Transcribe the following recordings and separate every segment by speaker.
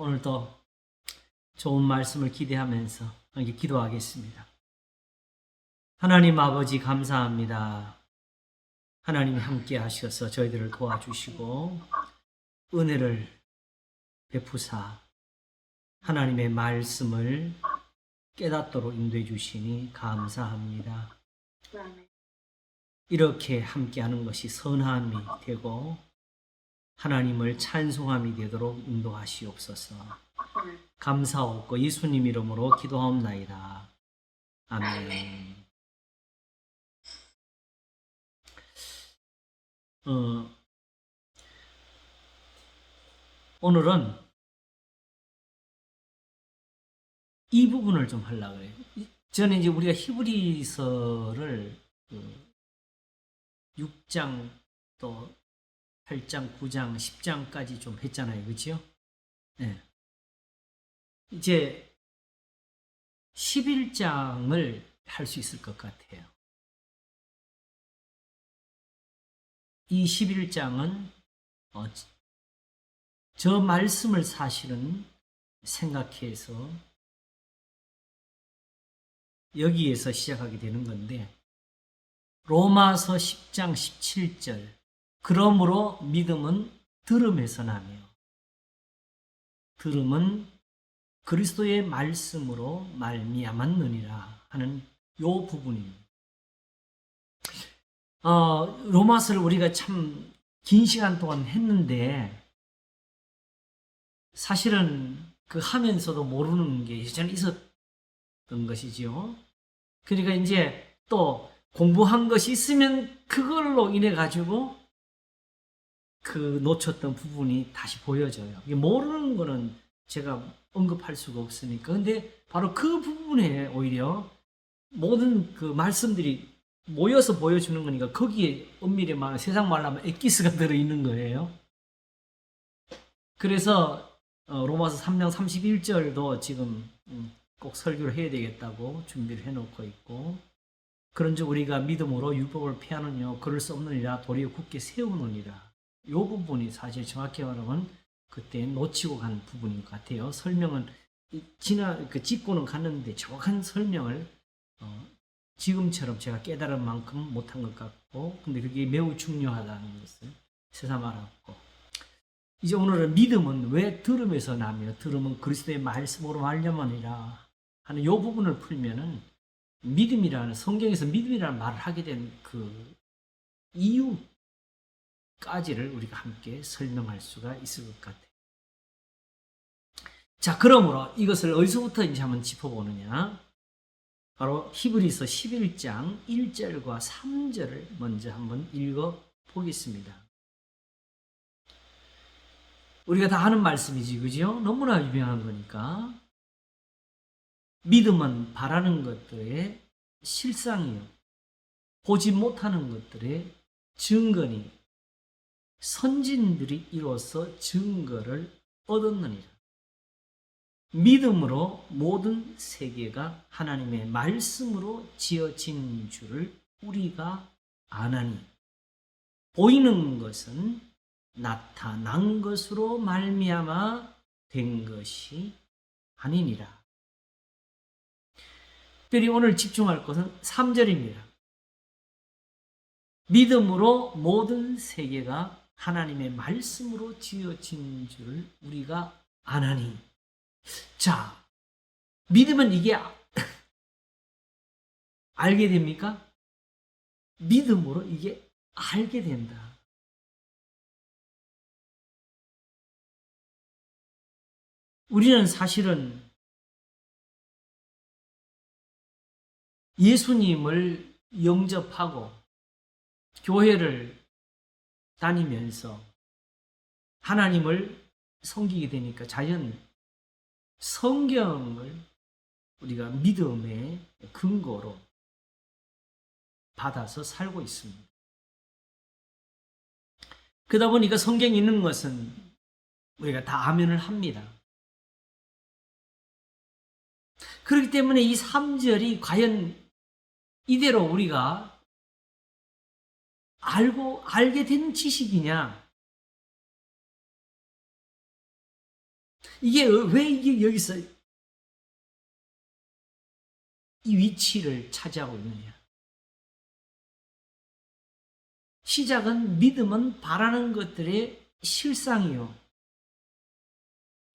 Speaker 1: 오늘도 좋은 말씀을 기대하면서 이렇게 기도하겠습니다. 하나님 아버지 감사합니다. 하나님이 함께 하셔서 저희들을 도와주시고 은혜를 베푸사 하나님의 말씀을 깨닫도록 인도해 주시니 감사합니다. 이렇게 함께하는 것이 선함이 되고 하나님을 찬송함이 되도록 인도하시옵소서. 감사하고 예수님 이름으로 기도하옵나이다. 아멘. 오늘은 이 부분을 좀 하려고 해요. 저는 이제 우리가 히브리서를 6장 또 8장, 9장, 10장까지 좀 했잖아요. 그렇죠? 네. 이제 11장을 할 수 있을 것 같아요. 이 11장은 저 말씀을 사실은 생각해서 여기에서 시작하게 되는 건데 로마서 10장 17절 그러므로 믿음은 들음에서 나며 들음은 그리스도의 말씀으로 말미암았느니라 하는 요 부분입니다. 로마서를 우리가 참 긴 시간 동안 했는데 사실은 그 하면서도 모르는 게 예전에 있었던 것이지요. 그러니까 이제 또 공부한 것이 있으면 그걸로 인해 가지고 그 놓쳤던 부분이 다시 보여져요. 모르는 거는 제가 언급할 수가 없으니까. 근데 바로 그 부분에 오히려 모든 그 말씀들이 모여서 보여주는 거니까 거기에 엄밀히 말하면 세상 말로 하면 엑기스가 들어있는 거예요. 그래서 로마서 3장 31절도 지금 꼭 설교를 해야 되겠다고 준비를 해놓고 있고 그런즉 우리가 믿음으로 율법을 폐하느냐 그럴 수 없느니라 도리어 굳게 세우느니라. 이 부분이 사실 정확히 말하면 그때 놓치고 간 부분인 것 같아요. 설명은 짚고는 갔는데 정확한 설명을 지금처럼 제가 깨달은 만큼 못한 것 같고 근데 그게 매우 중요하다는 것을 새삼 알았고 이제 오늘은 믿음은 왜 들음에서 나며 들음은 그리스도의 말씀으로 말려머니라 하는 이 부분을 풀면은 믿음이라는 성경에서 믿음이라는 말을 하게 된 그 이유까지를 우리가 함께 설명할 수가 있을 것 같아요. 자, 그러므로 이것을 어디서부터 이제 한번 짚어보느냐? 바로 히브리서 11장 1절과 3절을 먼저 한번 읽어 보겠습니다. 우리가 다 아는 말씀이지, 그죠? 너무나 유명한 거니까. 믿음은 바라는 것들의 실상이요. 보지 못하는 것들의 증거니 선진들이 이로써 증거를 얻었느니라. 믿음으로 모든 세계가 하나님의 말씀으로 지어진 줄을 우리가 아나니 보이는 것은 나타난 것으로 말미암아 된 것이 아니니라. 특별히 오늘 집중할 것은 3절입니다. 믿음으로 모든 세계가 하나님의 말씀으로 지어진 줄을 우리가 아나니. 자, 믿으면 이게 알게 됩니까? 믿음으로 이게 알게 된다. 우리는 사실은 예수님을 영접하고 교회를 다니면서 하나님을 섬기게 되니까 자연 성경을 우리가 믿음의 근거로 받아서 살고 있습니다. 그러다 보니까 성경에 있는 것은 우리가 다 아멘을 합니다. 그렇기 때문에 이 3절이 과연 이대로 우리가 알게 된 지식이냐? 이게 왜 이게 여기서 이 위치를 차지하고 있느냐? 시작은 믿음은 바라는 것들의 실상이요,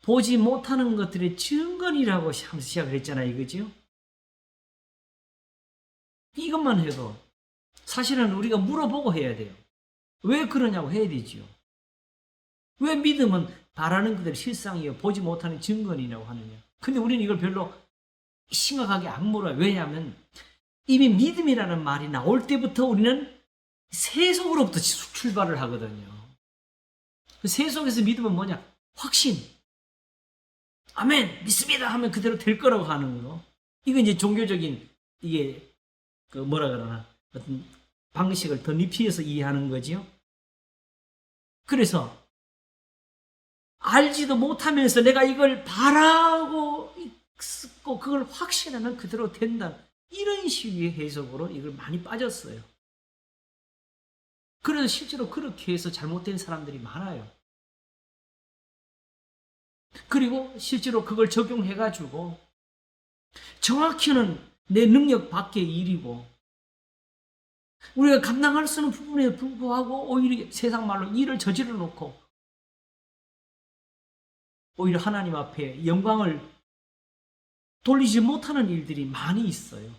Speaker 1: 보지 못하는 것들의 증거이라고 시작을 했잖아요. 이거죠? 이것만 해도 사실은 우리가 물어보고 해야 돼요. 왜 그러냐고 해야 되지요. 왜 믿음은 바라는 것들의 실상이요, 보지 못하는 증거이라고 하느냐? 근데 우리는 이걸 별로 심각하게 안 물어요. 왜냐하면 이미 믿음이라는 말이 나올 때부터 우리는 세속으로부터 출발을 하거든요. 그 세속에서 믿음은 뭐냐? 확신. 아멘, 믿습니다 하면 그대로 될 거라고 하는 거. 이거 이제 종교적인, 이게 그 뭐라 그러나 어떤 방식을 더 높이어서 이해하는 거지요. 그래서 알지도 못하면서 내가 이걸 바라고 있고 그걸 확신하면 그대로 된다, 이런 식의 해석으로 이걸 많이 빠졌어요. 그래서 실제로 그렇게 해서 잘못된 사람들이 많아요. 그리고 실제로 그걸 적용해가지고 정확히는 내 능력 밖의 일이고 우리가 감당할 수 없는 부분에 불구하고 오히려 세상 말로 일을 저질러 놓고 오히려 하나님 앞에 영광을 돌리지 못하는 일들이 많이 있어요.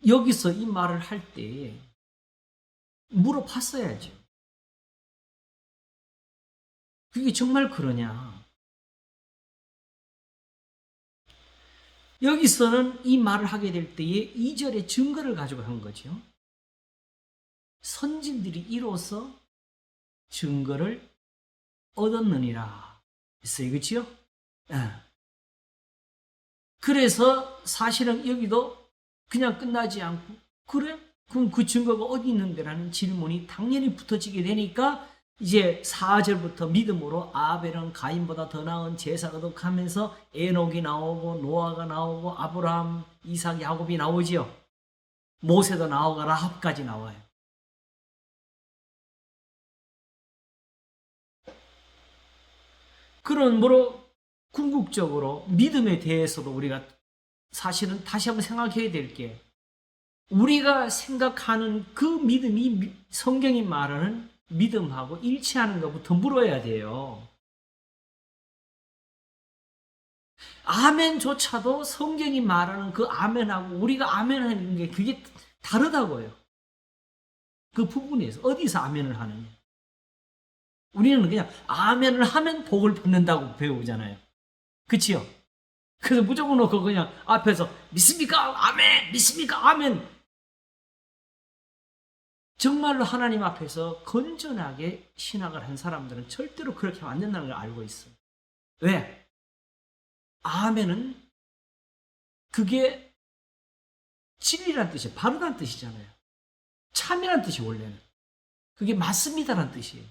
Speaker 1: 여기서 이 말을 할 때 물어봤어야죠. 그게 정말 그러냐? 여기서는 이 말을 하게 될 때에 2절의 증거를 가지고 한 거죠. 선진들이 이로써 증거를 얻었느니라 했어요. 그렇죠? 그래서 사실은 여기도 그냥 끝나지 않고, 그래? 그럼 그 증거가 어디 있는데라는 질문이 당연히 붙어지게 되니까 이제 4절부터 믿음으로 아벨은 가인보다 더 나은 제사 거듭하면서 에녹이 나오고 노아가 나오고 아브라함, 이삭, 야곱이 나오지요. 모세도 나오고 라합까지 나와요. 그러므로 궁극적으로 믿음에 대해서도 우리가 사실은 다시 한번 생각해야 될 게, 우리가 생각하는 그 믿음이 성경이 말하는 믿음하고 일치하는 것부터 물어야 돼요. 아멘조차도 성경이 말하는 그 아멘하고 우리가 아멘하는 게 그게 다르다고요. 그 부분에서 어디서 아멘을 하느냐. 우리는 그냥 아멘을 하면 복을 받는다고 배우잖아요. 그치요? 그래서 무조건 놓고 그냥 앞에서 믿습니까? 아멘! 믿습니까? 아멘! 정말로 하나님 앞에서 건전하게 신학을 한 사람들은 절대로 그렇게 하면 안 된다는 걸 알고 있어요. 왜? 아멘은 그게 진리란 뜻이에요. 바르다는 뜻이잖아요. 참이란 뜻이 원래는. 그게 맞습니다란 뜻이에요.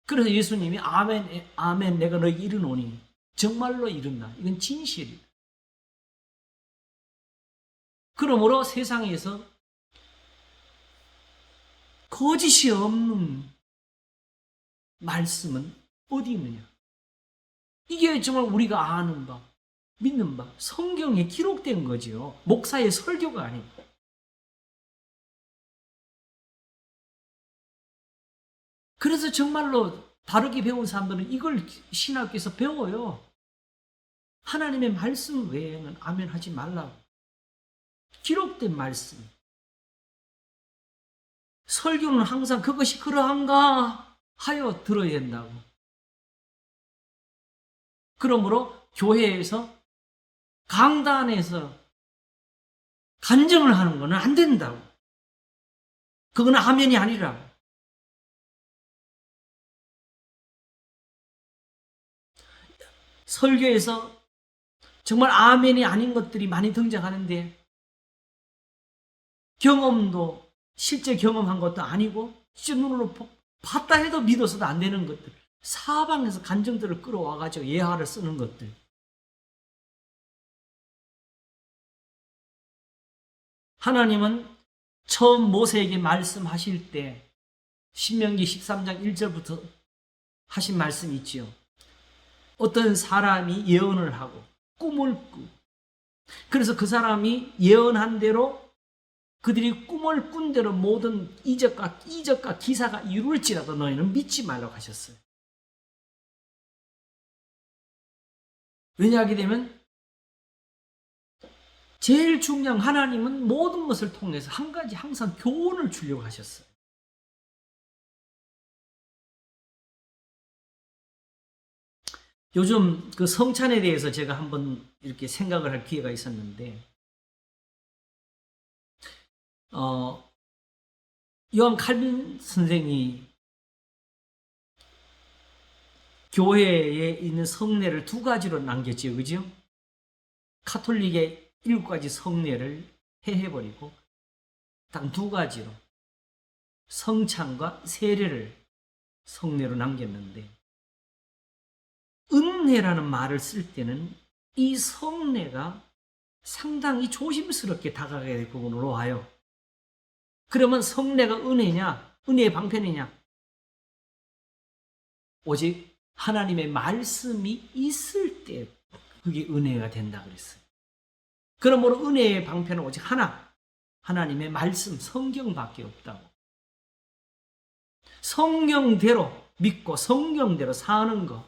Speaker 1: 그래서 예수님이 아멘, 아멘, 내가 너에게 이르노니 정말로 이른다. 이건 진실이에요. 그러므로 세상에서 거짓이 없는 말씀은 어디 있느냐? 이게 정말 우리가 아는 바, 믿는 바, 성경에 기록된 거지요. 목사의 설교가 아니고. 그래서 정말로 바르게 배운 사람들은 이걸 신학교에서 배워요. 하나님의 말씀 외에는 아멘 하지 말라고. 기록된 말씀. 설교는 항상 그것이 그러한가 하여 들어야 된다고. 그러므로 교회에서 강단에서 간증을 하는 것은 안 된다고. 그건 아멘이 아니라고. 설교에서 정말 아멘이 아닌 것들이 많이 등장하는데 경험도 실제 경험한 것도 아니고 실제 눈으로 봤다 해도 믿어서도 안 되는 것들, 사방에서 간증들을 끌어와가지고 예화를 쓰는 것들, 하나님은 처음 모세에게 말씀하실 때 신명기 13장 1절부터 하신 말씀이 있지요. 어떤 사람이 예언을 하고 꿈을 꾸고, 그래서 그 사람이 예언한 대로 그들이 꿈을 꾼 대로 모든 이적과 기사가 이룰지라도 너희는 믿지 말라고 하셨어요. 왜냐하게 되면 제일 중요한, 하나님은 모든 것을 통해서 한 가지 항상 교훈을 주려고 하셨어요. 요즘 그 성찬에 대해서 제가 한번 이렇게 생각을 할 기회가 있었는데, 요한 칼빈 선생이 교회에 있는 성례를 두 가지로 남겼지요, 그죠? 카톨릭의 7가지 성례를 폐해버리고 딱 두 가지로 성찬과 세례를 성례로 남겼는데, 은혜라는 말을 쓸 때는 이 성례가 상당히 조심스럽게 다가가야 될 부분으로 와요. 그러면 성례가 은혜냐, 은혜의 방편이냐? 오직 하나님의 말씀이 있을 때 그게 은혜가 된다 그랬어요. 그러므로 은혜의 방편은 오직 하나, 하나님의 말씀, 성경밖에 없다고. 성경대로 믿고 성경대로 사는 것.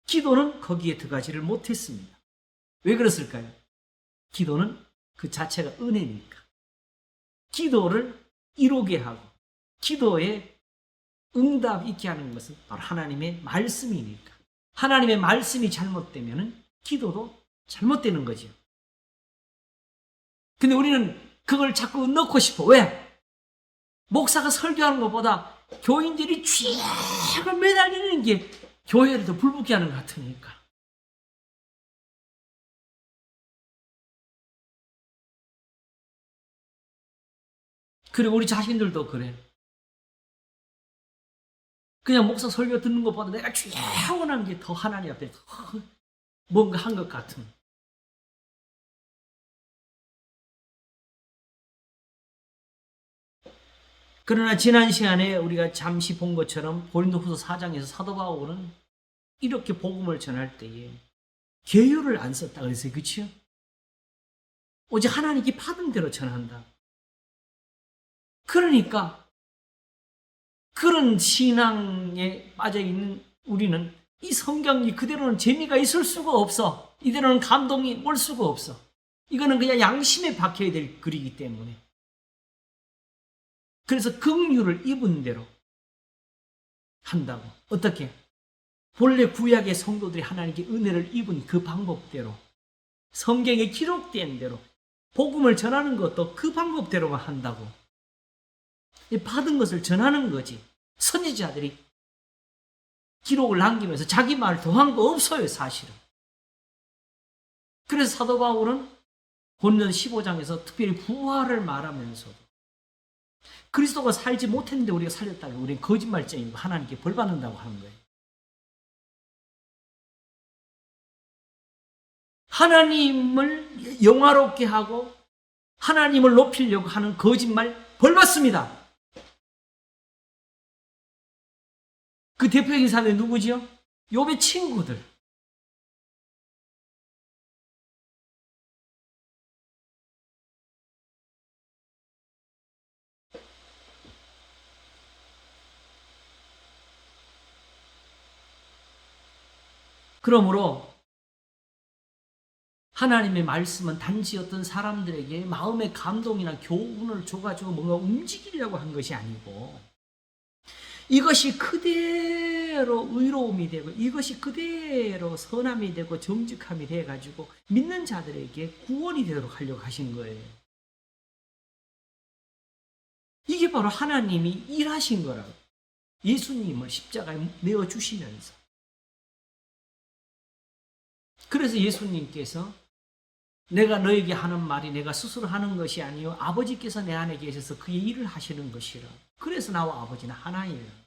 Speaker 1: 기도는 거기에 들어가지를 못했습니다. 왜 그랬을까요? 기도는 그 자체가 은혜니까. 기도를 이루게 하고 기도에 응답 있게 하는 것은 바로 하나님의 말씀이니까. 하나님의 말씀이 잘못되면 기도도 잘못되는 거죠. 근데 우리는 그걸 자꾸 넣고 싶어. 왜? 목사가 설교하는 것보다 교인들이 쥐가 매달리는 게 교회를 더 불붙게 하는 것 같으니까. 그리고 우리 자신들도 그래. 그냥 목사 설교 듣는 것보다 내가 쥐원한 게 더 하나님 앞에 더 뭔가 한 것 같은. 그러나 지난 시간에 우리가 잠시 본 것처럼 고린도후서 4장에서 사도 바울은 이렇게 복음을 전할 때에 계율을 안 썼다 그랬어요. 그렇죠? 오직 하나님께 받은 대로 전한다. 그러니까 그런 신앙에 빠져있는 우리는 이 성경이 그대로는 재미가 있을 수가 없어. 이대로는 감동이 올 수가 없어. 이거는 그냥 양심에 박혀야 될 글이기 때문에. 그래서 긍휼을 입은 대로 한다고. 어떻게? 본래 구약의 성도들이 하나님께 은혜를 입은 그 방법대로, 성경에 기록된 대로 복음을 전하는 것도 그 방법대로만 한다고. 받은 것을 전하는 거지. 선지자들이 기록을 남기면서 자기 말 더한 거 없어요, 사실은. 그래서 사도 바울은 본전 15장에서 특별히 부활을 말하면서도 그리스도가 살지 못했는데 우리가 살렸다고 우리는 거짓말쟁이고 하나님께 벌 받는다고 하는 거예요. 하나님을 영화롭게 하고 하나님을 높이려고 하는 거짓말 벌 받습니다. 그 대표적인 사람이 누구지요? 욥의 친구들. 그러므로 하나님의 말씀은 단지 어떤 사람들에게 마음의 감동이나 교훈을 줘가지고 뭔가 움직이려고 한 것이 아니고, 이것이 그대로 의로움이 되고 이것이 그대로 선함이 되고 정직함이 돼가지고 믿는 자들에게 구원이 되도록 하려고 하신 거예요. 이게 바로 하나님이 일하신 거라고. 예수님을 십자가에 내어주시면서. 그래서 예수님께서 내가 너에게 하는 말이 내가 스스로 하는 것이 아니요 아버지께서 내 안에 계셔서 그의 일을 하시는 것이라. 그래서 나와 아버지는 하나예요.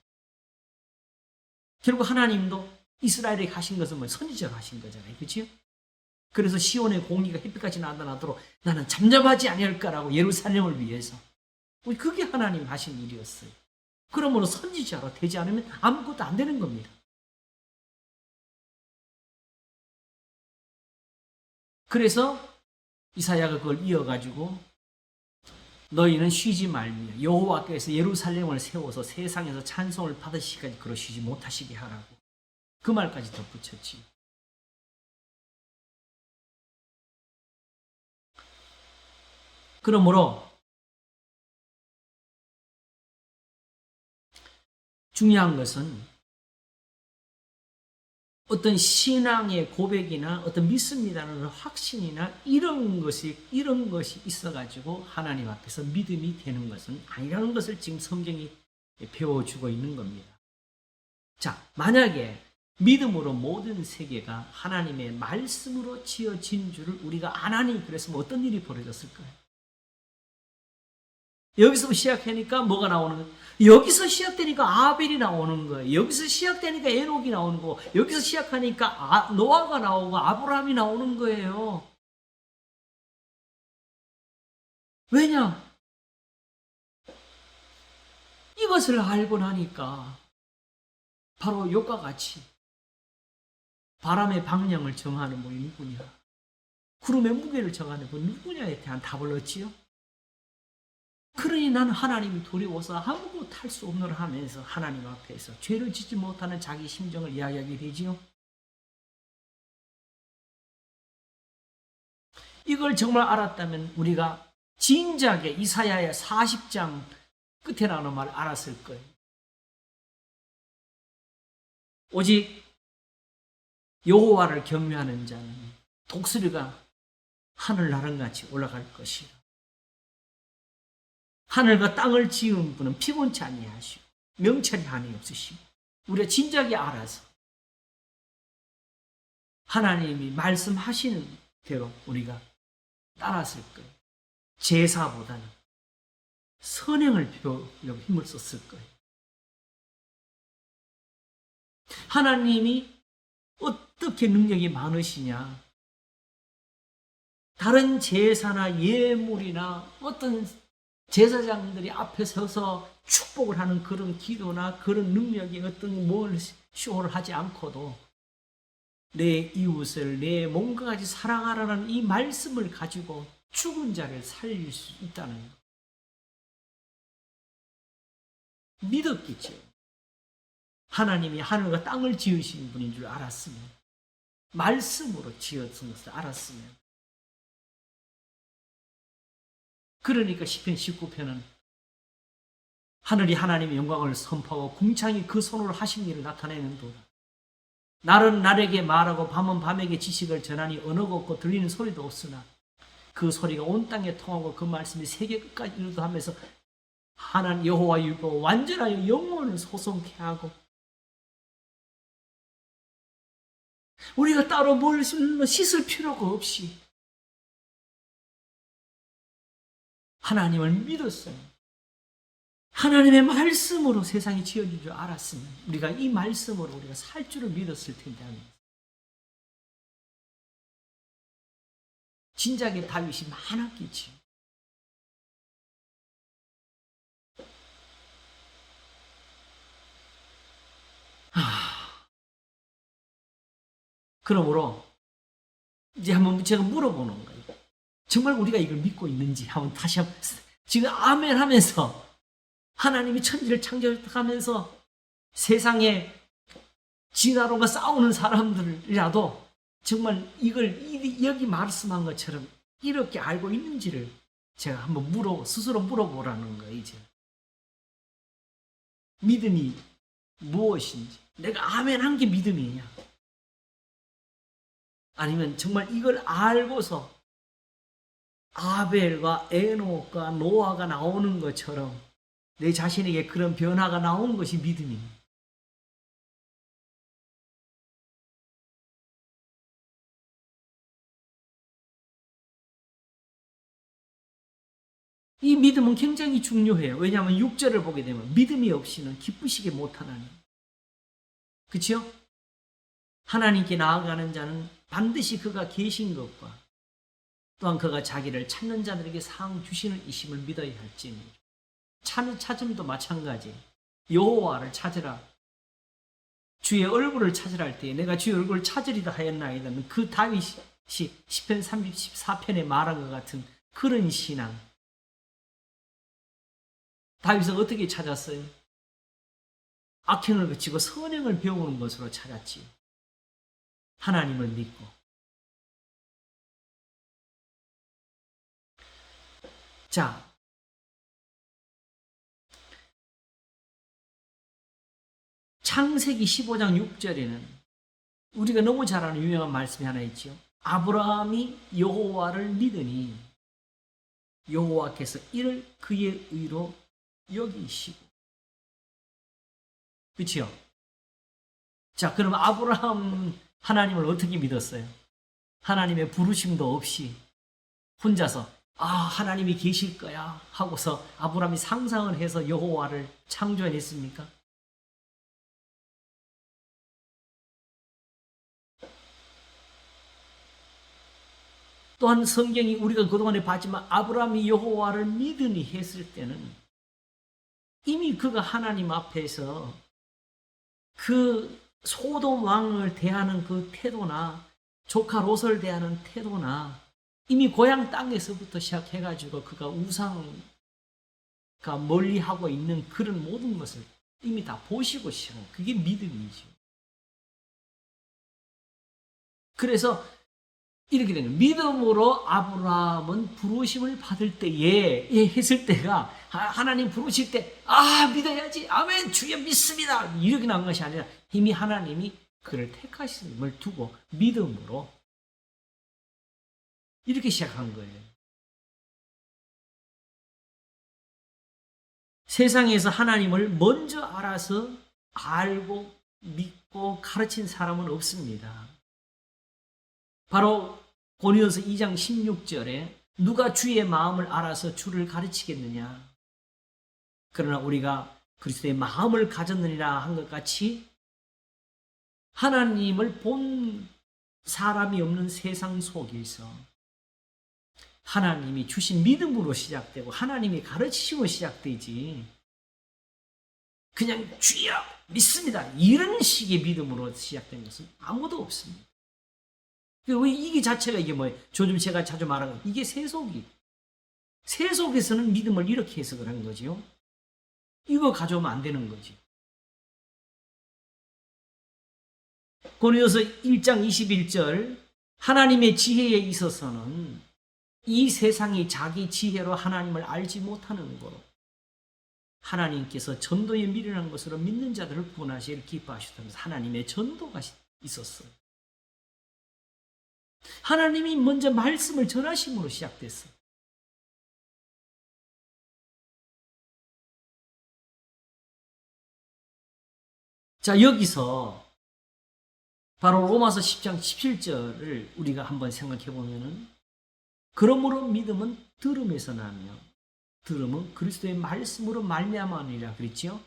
Speaker 1: 결국 하나님도 이스라엘에게 하신 것은 뭐 선지자로 하신 거잖아요. 그렇죠? 그래서 시온의 공기가 햇빛까지 나타나도록 나는 잠잠하지 아니할까라고 예루살렘을 위해서. 그게 하나님 하신 일이었어요. 그러므로 선지자로 되지 않으면 아무것도 안 되는 겁니다. 그래서 이사야가 그걸 이어가지고 너희는 쉬지 말며 여호와께서 예루살렘을 세워서 세상에서 찬송을 받으시기까지 그러시지 못하시게 하라고 그 말까지 덧붙였지. 그러므로 중요한 것은 어떤 신앙의 고백이나 어떤 믿습니다는 확신이나 이런 것이 있어가지고 하나님 앞에서 믿음이 되는 것은 아니라는 것을 지금 성경이 배워주고 있는 겁니다. 자, 만약에 믿음으로 모든 세계가 하나님의 말씀으로 지어진 줄을 우리가 안 하니 그랬으면 어떤 일이 벌어졌을까요? 여기서 시작하니까 뭐가 나오는 거예요? 여기서 시작되니까 아벨이 나오는 거예요. 여기서 시작되니까 에녹이 나오는 거고, 여기서 시작하니까 노아가 나오고 아브라함이 나오는 거예요. 왜냐? 이것을 알고 나니까 바로 욥과 같이 바람의 방향을 정하는 분이 누구냐? 구름의 무게를 정하는 분 누구냐에 대한 답을 얻지요. 그러니 나는 하나님이 두려워서 아무것도 할 수 없노라 하면서 하나님 앞에서 죄를 짓지 못하는 자기 심정을 이야기하게 되지요. 이걸 정말 알았다면 우리가 진작에 이사야의 40장 끝에 나오는 말을 알았을 거예요. 오직 여호와를 경외하는 자는 독수리가 하늘 나른같이 올라갈 것이라. 하늘과 땅을 지은 분은 피곤치 아니하시고 명철이 한이 없으시고 우리가 진작에 알아서 하나님이 말씀하시는 대로 우리가 따랐을 거예요. 제사보다는 선행을 배우려고 힘을 썼을 거예요. 하나님이 어떻게 능력이 많으시냐? 다른 제사나 예물이나 어떤 제사장들이 앞에 서서 축복을 하는 그런 기도나 그런 능력이 어떤 뭘 쇼를 하지 않고도 내 이웃을 내 몸과 같이 사랑하라는 이 말씀을 가지고 죽은 자를 살릴 수 있다는 것. 믿었겠죠. 하나님이 하늘과 땅을 지으신 분인 줄 알았으면, 말씀으로 지었던 것을 알았으면. 그러니까 시편 19편은 하늘이 하나님의 영광을 선포하고 궁창이 그 손으로 하신 일을 나타내는도다. 날은 날에게 말하고 밤은 밤에게 지식을 전하니 언어가 없고 들리는 소리도 없으나 그 소리가 온 땅에 통하고 그 말씀이 세계 끝까지 이르도 하면서 하나님 여호와 율법 완전하여 영혼을 소송케 하고. 우리가 따로 뭘 씻을 필요가 없이 하나님을 믿었어요. 하나님의 말씀으로 세상이 지어진 줄 알았으면 우리가 이 말씀으로 우리가 살 줄을 믿었을 텐데 진작에 다윗이 많았겠지. 그러므로 이제 한번 제가 물어보는 거예요. 정말 우리가 이걸 믿고 있는지 한번 다시 한번 지금 아멘 하면서 하나님이 천지를 창조하면서 세상에 진화론과 싸우는 사람들이라도 정말 이걸 여기 말씀한 것처럼 이렇게 알고 있는지를 제가 한번 스스로 물어보라는 거예요. 이제 믿음이 무엇인지, 내가 아멘 한 게 믿음이냐, 아니면 정말 이걸 알고서 아벨과 에녹과 노아가 나오는 것처럼 내 자신에게 그런 변화가 나오는 것이 믿음입니다. 이 믿음은 굉장히 중요해요. 왜냐하면 6절을 보게 되면 믿음이 없이는 기쁘시게 못하나니. 그렇죠? 하나님께 나아가는 자는 반드시 그가 계신 것과 또한 그가 자기를 찾는 자들에게 상 주시는 이심을 믿어야 할지니 찾음도 마찬가지. 여호와를 찾으라. 주의 얼굴을 찾으라 할 때에 내가 주의 얼굴을 찾으리다 하였나이다는 그 다윗이 시편 34편에 말한 것 같은 그런 신앙. 다윗은 어떻게 찾았어요? 악행을 그치고 선행을 배우는 것으로 찾았지요. 하나님을 믿고. 자, 창세기 15장 6절에는 우리가 너무 잘 아는 유명한 말씀이 하나 있죠. 아브라함이 여호와를 믿으니 여호와께서 이를 그의 의로 여기시고. 그렇죠? 자, 그럼 아브라함 하나님을 어떻게 믿었어요? 하나님의 부르심도 없이 혼자서 하나님이 계실 거야 하고서 아브라함이 상상을 해서 여호와를 창조해냈습니까? 또한 성경이 우리가 그동안에 봤지만 아브라함이 여호와를 믿으니 했을 때는 이미 그가 하나님 앞에서 그 소돔 왕을 대하는 그 태도나 조카 롯을 대하는 태도나 이미 고향 땅에서부터 시작해가지고 그가 우상과 멀리하고 있는 그런 모든 것을 이미 다 보시고 시작한 그게 믿음이죠. 그래서 이렇게 되는 거예요. 믿음으로 아브라함은 부르심을 받을 때에 했을 때가 하나님 부르실 때 믿어야지 아멘 주여 믿습니다 이렇게 나온 것이 아니라 이미 하나님이 그를 택하심을 두고 믿음으로 이렇게 시작한 거예요. 세상에서 하나님을 먼저 알아서 알고 믿고 가르친 사람은 없습니다. 바로 고린도서 2장 16절에 누가 주의 마음을 알아서 주를 가르치겠느냐. 그러나 우리가 그리스도의 마음을 가졌느니라 한 것 같이 하나님을 본 사람이 없는 세상 속에서 하나님이 주신 믿음으로 시작되고 하나님이 가르치심으로 시작되지 그냥 주여 믿습니다 이런 식의 믿음으로 시작된 것은 아무도 없습니다. 왜 이게 자체가 이게 뭐예요? 요즘 제가 자주 말하는 이게 세속이. 세속에서는 믿음을 이렇게 해석을 한 거지요. 이거 가져오면 안 되는 거지. 고린도서 1장 21절 하나님의 지혜에 있어서는 이 세상이 자기 지혜로 하나님을 알지 못하는 거로 하나님께서 전도에 미련한 것으로 믿는 자들을 구원하시기를 기뻐하셨다면서 하나님의 전도가 있었어요. 하나님이 먼저 말씀을 전하심으로 시작됐어요. 자, 여기서 바로 로마서 10장 17절을 우리가 한번 생각해 보면은 그러므로 믿음은 들음에서 나며 들음은 그리스도의 말씀으로 말미암으니라 그랬죠?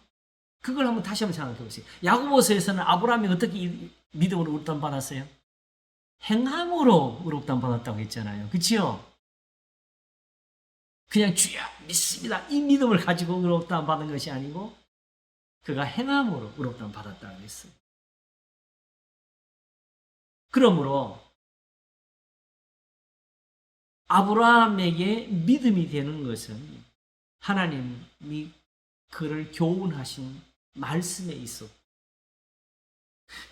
Speaker 1: 그걸 한번 다시 한번 생각해 보세요. 야고보서에서는 아브라함이 어떻게 믿음으로 의롭다함 받았어요? 행함으로 의롭다함 받았다고 했잖아요. 그렇죠? 그냥 주여 믿습니다. 이 믿음을 가지고 의롭다함 받은 것이 아니고 그가 행함으로 의롭다함 받았다고 했어요. 그러므로 아브라함에게 믿음이 되는 것은 하나님이 그를 교훈하신 말씀에 있었고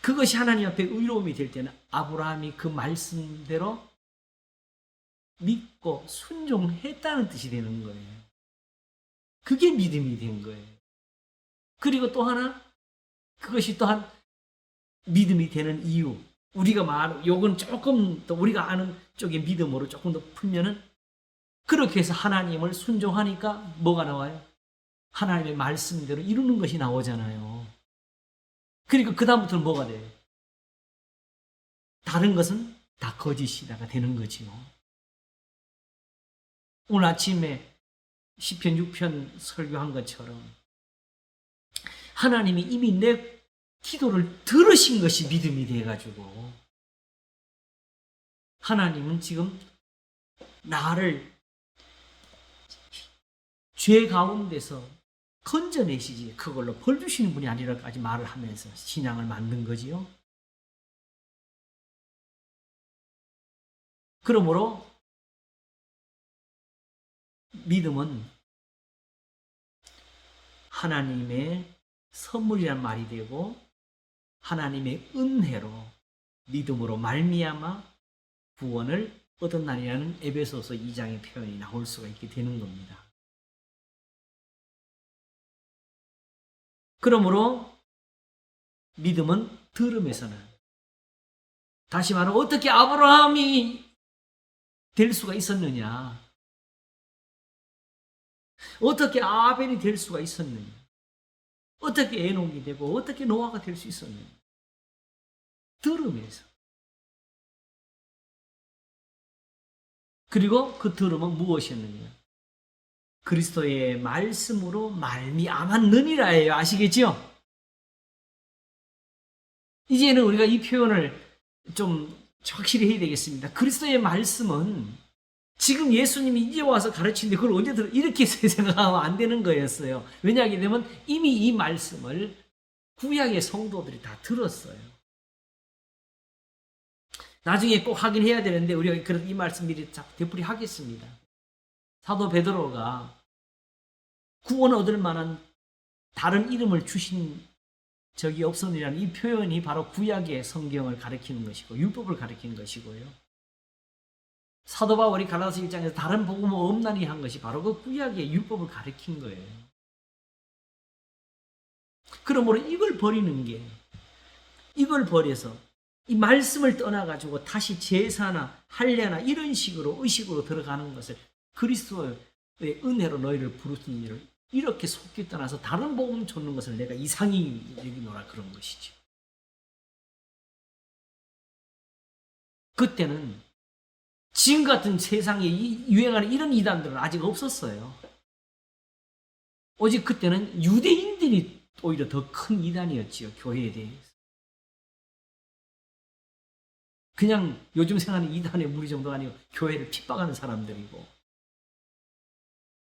Speaker 1: 그것이 하나님 앞에 의로움이 될 때는 아브라함이 그 말씀대로 믿고 순종했다는 뜻이 되는 거예요. 그게 믿음이 된 거예요. 그리고 또 하나 그것이 또한 믿음이 되는 이유 우리가 말하는 요건 조금 더 우리가 아는 쪽의 믿음으로 조금 더 풀면은 그렇게 해서 하나님을 순종하니까 뭐가 나와요? 하나님의 말씀대로 이루는 것이 나오잖아요. 그리고 그 다음부터는 뭐가 돼요? 다른 것은 다 거짓이다가 되는 거지요. 오늘 아침에 시편 6편 설교한 것처럼 하나님이 이미 내 기도를 들으신 것이 믿음이 돼가지고 하나님은 지금 나를 죄 가운데서 건져내시지 그걸로 벌 주시는 분이 아니라까지 말을 하면서 신앙을 만든 거지요. 그러므로 믿음은 하나님의 선물이란 말이 되고 하나님의 은혜로 믿음으로 말미암아 구원을 얻었나니라는 에베소서 2장의 표현이 나올 수가 있게 되는 겁니다. 그러므로 믿음은 들음에서는, 다시 말하면 어떻게 아브라함이 될 수가 있었느냐, 어떻게 아벨이 될 수가 있었느냐, 어떻게 에녹이 되고 어떻게 노아가 될 수 있었느냐, 들음에서. 그리고 그 들음은 무엇이었느냐, 그리스도의 말씀으로 말미암았느니라예요. 아시겠죠? 이제는 우리가 이 표현을 좀 확실히 해야 되겠습니다. 그리스도의 말씀은 지금 예수님이 이제 와서 가르치는데 그걸 언제 들어, 이렇게 생각하면 안 되는 거였어요. 왜냐하게 되면 이미 이 말씀을 구약의 성도들이 다 들었어요. 나중에 꼭 하긴 해야 되는데 우리가 그래도 이 말씀 미리 되풀이 하겠습니다. 사도 베드로가 구원 얻을 만한 다른 이름을 주신 적이 없었느냐는 이 표현이 바로 구약의 성경을 가리키는 것이고 율법을 가리키는 것이고요. 사도 바울이 갈라디아 1장에서 다른 복음은 없나니 한 것이 바로 그 구약의 율법을 가리킨 거예요. 그러므로 이걸 버리는 게, 이걸 버려서 이 말씀을 떠나가지고 다시 제사나 할례나 이런 식으로 의식으로 들어가는 것을, 그리스도의 은혜로 너희를 부르신 일을 이렇게 속기 떠나서 다른 복음 쫓는 것을 내가 이상히 여기노라, 그런 것이죠. 그때는 지금 같은 세상에 유행하는 이런 이단들은 아직 없었어요. 오직 그때는 유대인들이 오히려 더 큰 이단이었지요, 교회에 대해서. 그냥 요즘 생각하는 이단의 무리 정도가 아니고 교회를 핍박하는 사람들이고,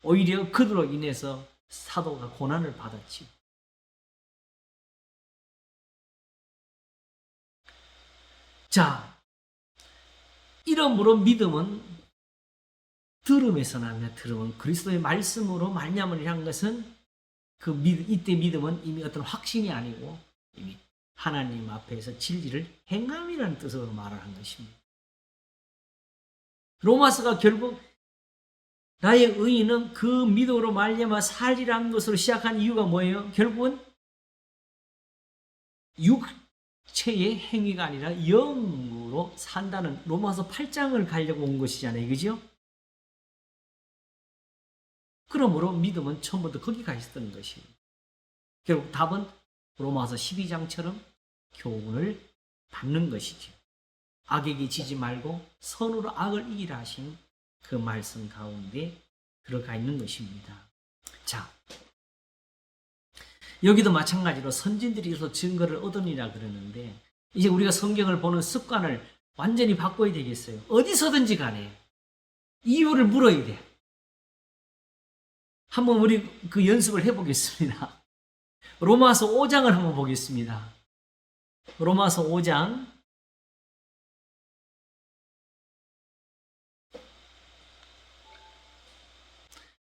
Speaker 1: 오히려 그들로 인해서 사도가 고난을 받았지. 자, 이러므로 믿음은 들음에서 나며, 들음은 그리스도의 말씀으로 말미암으리라는 것은 이때 믿음은 이미 어떤 확신이 아니고 이미 하나님 앞에서 진리를 행함이라는 뜻으로 말을 한 것입니다. 로마서가 결국 나의 의인은 그 믿음으로 말미암아 살리라는 것으로 시작한 이유가 뭐예요? 결국은 육체의 행위가 아니라 영으로 산다는 로마서 8장을 가려고 온 것이잖아요. 그죠? 그러므로 믿음은 처음부터 거기 가 있었던 것이에요. 결국 답은 로마서 12장처럼 교훈을 받는 것이죠. 악에게 지지 말고 선으로 악을 이기라 하신 그 말씀 가운데 들어가 있는 것입니다. 자, 여기도 마찬가지로 선진들이서 증거를 얻으니라 그러는데, 이제 우리가 성경을 보는 습관을 완전히 바꿔야 되겠어요. 어디서든지 간에 이유를 물어야 돼. 한번 우리 그 연습을 해보겠습니다. 로마서 5장을 한번 보겠습니다. 로마서 5장.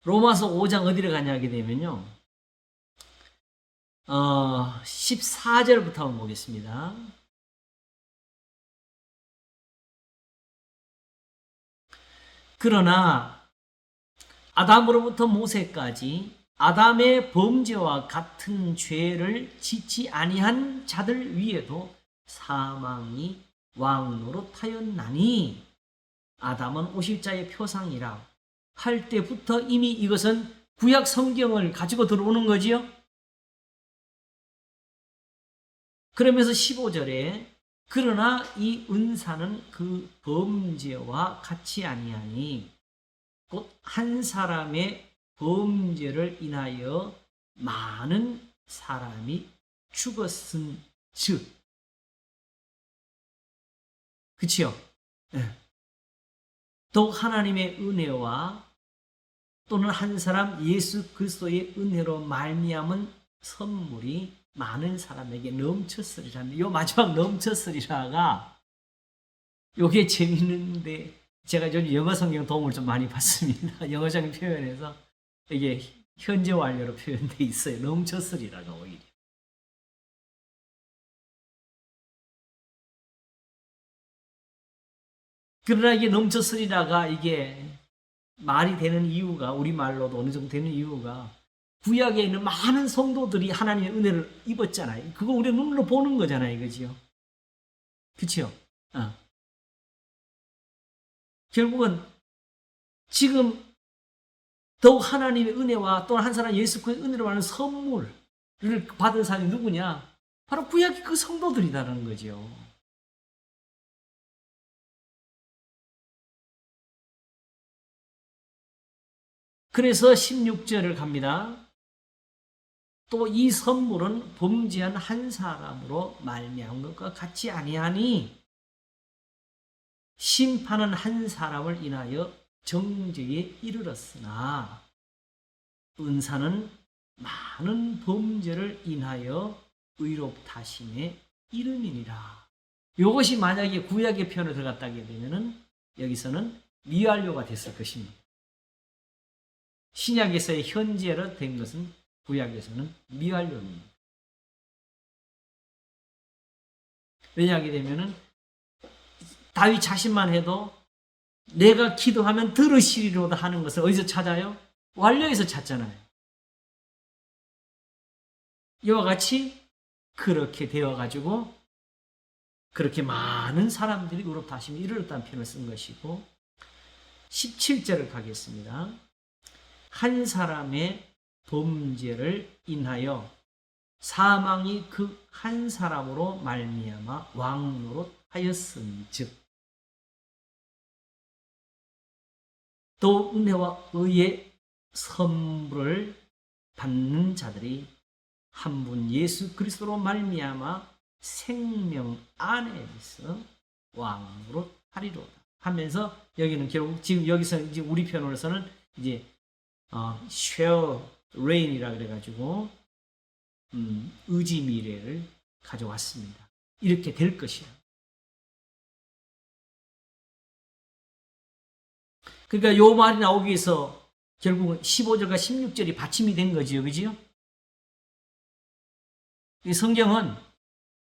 Speaker 1: 로마서 5장 어디를 가냐 하게 되면요, 14절부터 한번 보겠습니다. 그러나 아담으로부터 모세까지 아담의 범죄와 같은 죄를 짓지 아니한 자들 위에도 사망이 왕노릇하였나니 아담은 오실자의 표상이라 할 때부터 이미 이것은 구약 성경을 가지고 들어오는 거지요. 그러면서 15절에 그러나 이 은사는 그 범죄와 같이 아니하니 곧 한 사람의 범죄를 인하여 많은 사람이 죽었은 즉. 그치요? 네. 더욱 하나님의 은혜와 또는 한 사람 예수 그리스도의 은혜로 말미암은 선물이 많은 사람에게 넘쳤으리라. 요 마지막 넘쳤으리라가 요게 재밌는데 제가 요즘 영어 성경 도움을 좀 많이 받습니다. 영어적인 표현에서 이게 현재 완료로 표현되어 있어요. 넘쳤으리라가 오히려. 그러나 이게 넘쳤으리라가 이게 말이 되는 이유가 우리말로도 어느 정도 되는 이유가 구약에 있는 많은 성도들이 하나님의 은혜를 입었잖아요. 그거 우리 눈으로 보는 거잖아요. 그죠? 그치요? 결국은 지금 더욱 하나님의 은혜와 또는 한 사람 예수 그리스도의 은혜로 하는 선물을 받은 사람이 누구냐? 바로 구약의 그 성도들이라는 거죠. 그래서 16절을 갑니다. 또 이 선물은 범죄한 한 사람으로 말미암은 것과 같지 아니하니 심판은 한 사람을 인하여 정죄에 이르렀으나 은사는 많은 범죄를 인하여 의롭다 하심에 이름이니라. 이것이 만약에 구약의 표현을 들어갔다게 되면은 여기서는 미완료가 됐을 것입니다. 신약에서의 현재로 된 것은 구약에서는 미완료입니다. 왜냐하게 되면은 다윗 자신만 해도 내가 기도하면 들으시리로다 하는 것을 어디서 찾아요? 완료에서 찾잖아요. 이와 같이 그렇게 되어가지고 그렇게 많은 사람들이 의롭다 하심에 이르렀다는 표현을 쓴 것이고 17절을 가겠습니다. 한 사람의 범죄를 인하여 사망이 그 한 사람으로 말미암아 왕노릇 하였은즉 또 은혜와 의의 선물을 받는 자들이 한 분 예수 그리스도로 말미암아 생명 안에서 왕으로 하리로다 하면서 여기는 결국 지금 여기서 이제 우리 편으로서는 이제 share reign이라 그래가지고 의지 미래를 가져왔습니다. 이렇게 될 것이야. 그러니까 요 말이 나오기 위해서 결국은 15절과 16절이 받침이 된 거지요. 그지요? 이 성경은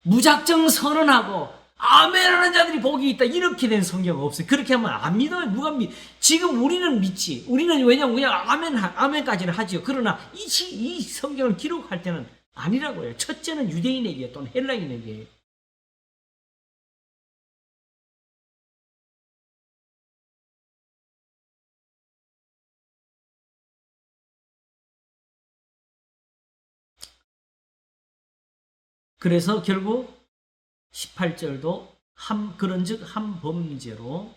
Speaker 1: 무작정 선언하고 아멘하는 자들이 복이 있다 이렇게 된 성경은 없어요. 그렇게 하면 안 믿어요. 누가 지금 우리는 믿지. 우리는 왜냐면 그냥 아멘까지는 하지요. 그러나 이 성경을 기록할 때는 아니라고요. 첫째는 유대인에게 또는 헬라인에게. 그래서 결국 18절도 그런즉 한 범죄로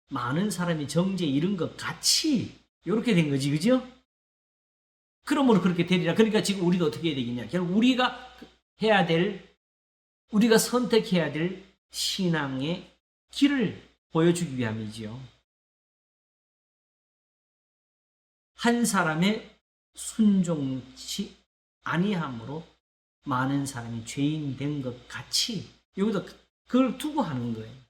Speaker 1: 많은 사람이 정죄에 이른 것 같이 이렇게 된 거지, 그죠? 그러므로 그렇게 되리라. 그러니까 지금 우리가 어떻게 해야 되겠냐? 결국 우리가 선택해야 될 신앙의 길을 보여주기 위함이지요. 한 사람의 순종치 아니함으로 많은 사람이 죄인 된 것 같이 여기도 그걸 두고 하는 거예요.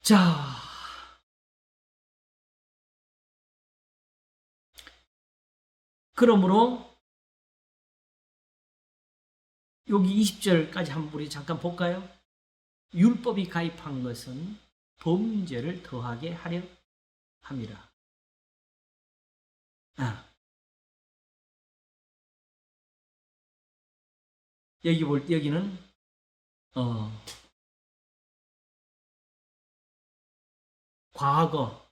Speaker 1: 자, 그러므로 여기 20절까지 한번 우리 잠깐 볼까요? 율법이 가입한 것은 범죄를 더하게 하려 함이라. 여기는 과거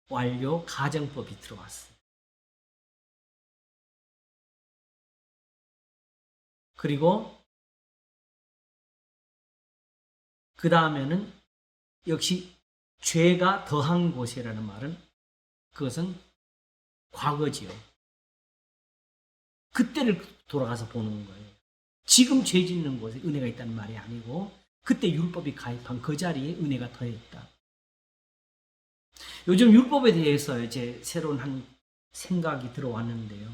Speaker 1: 완료 가정법이 들어왔어요. 그리고 그 다음에는 역시 죄가 더한 곳이라는 말은 그것은 과거지요. 그때를 돌아가서 보는 거예요. 지금 죄 짓는 곳에 은혜가 있다는 말이 아니고 그때 율법이 가입한 그 자리에 은혜가 더했다. 요즘 율법에 대해서 이제 새로운 한 생각이 들어왔는데요.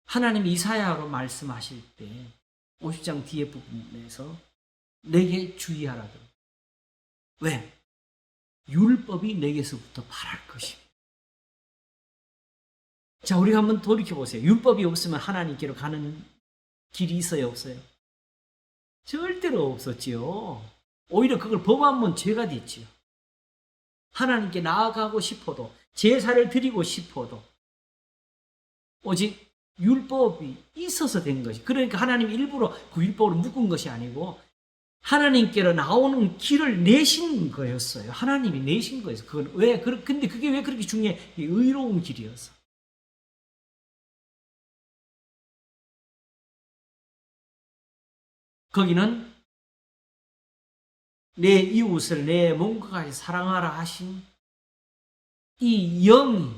Speaker 1: 하나님이 이사야로 말씀하실 때 50장 뒤에 부분에서 내게 주의하라고. 왜? 율법이 내게서부터 발할 것입니다. 자, 우리가 한번 돌이켜보세요. 율법이 없으면 하나님께로 가는 길이 있어요, 없어요? 절대로 없었지요. 오히려 그걸 범하면 죄가 됐지요. 하나님께 나아가고 싶어도, 제사를 드리고 싶어도 오직 율법이 있어서 된 것이. 그러니까 하나님이 일부러 그 율법으로 묶은 것이 아니고 하나님께로 나오는 길을 내신 거였어요. 하나님이 내신 거였어요. 그건 왜? 근데 그게 왜 그렇게 중요해? 의로운 길이어서. 거기는 내 이웃을 내 몸과 같이 사랑하라 하신 이 영이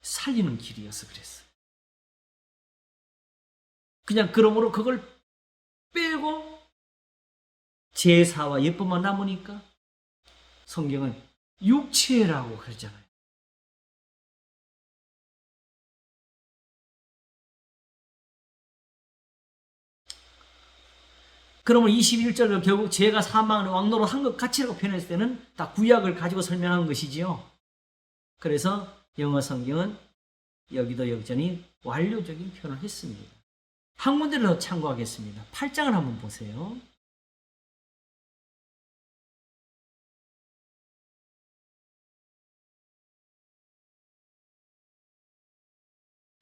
Speaker 1: 살리는 길이어서 그랬어요. 그냥 그러므로 그걸 빼고 제사와 예법만 남으니까 성경은 육체라고 그러잖아요. 그러면 21절을 결국 죄가 사망을 왕노로 한 것 같이라고 표현했을 때는 다 구약을 가지고 설명한 것이지요. 그래서 영어 성경은 여기도 여전히 완료적인 표현을 했습니다. 한 군데를 더 참고하겠습니다. 8장을 한번 보세요.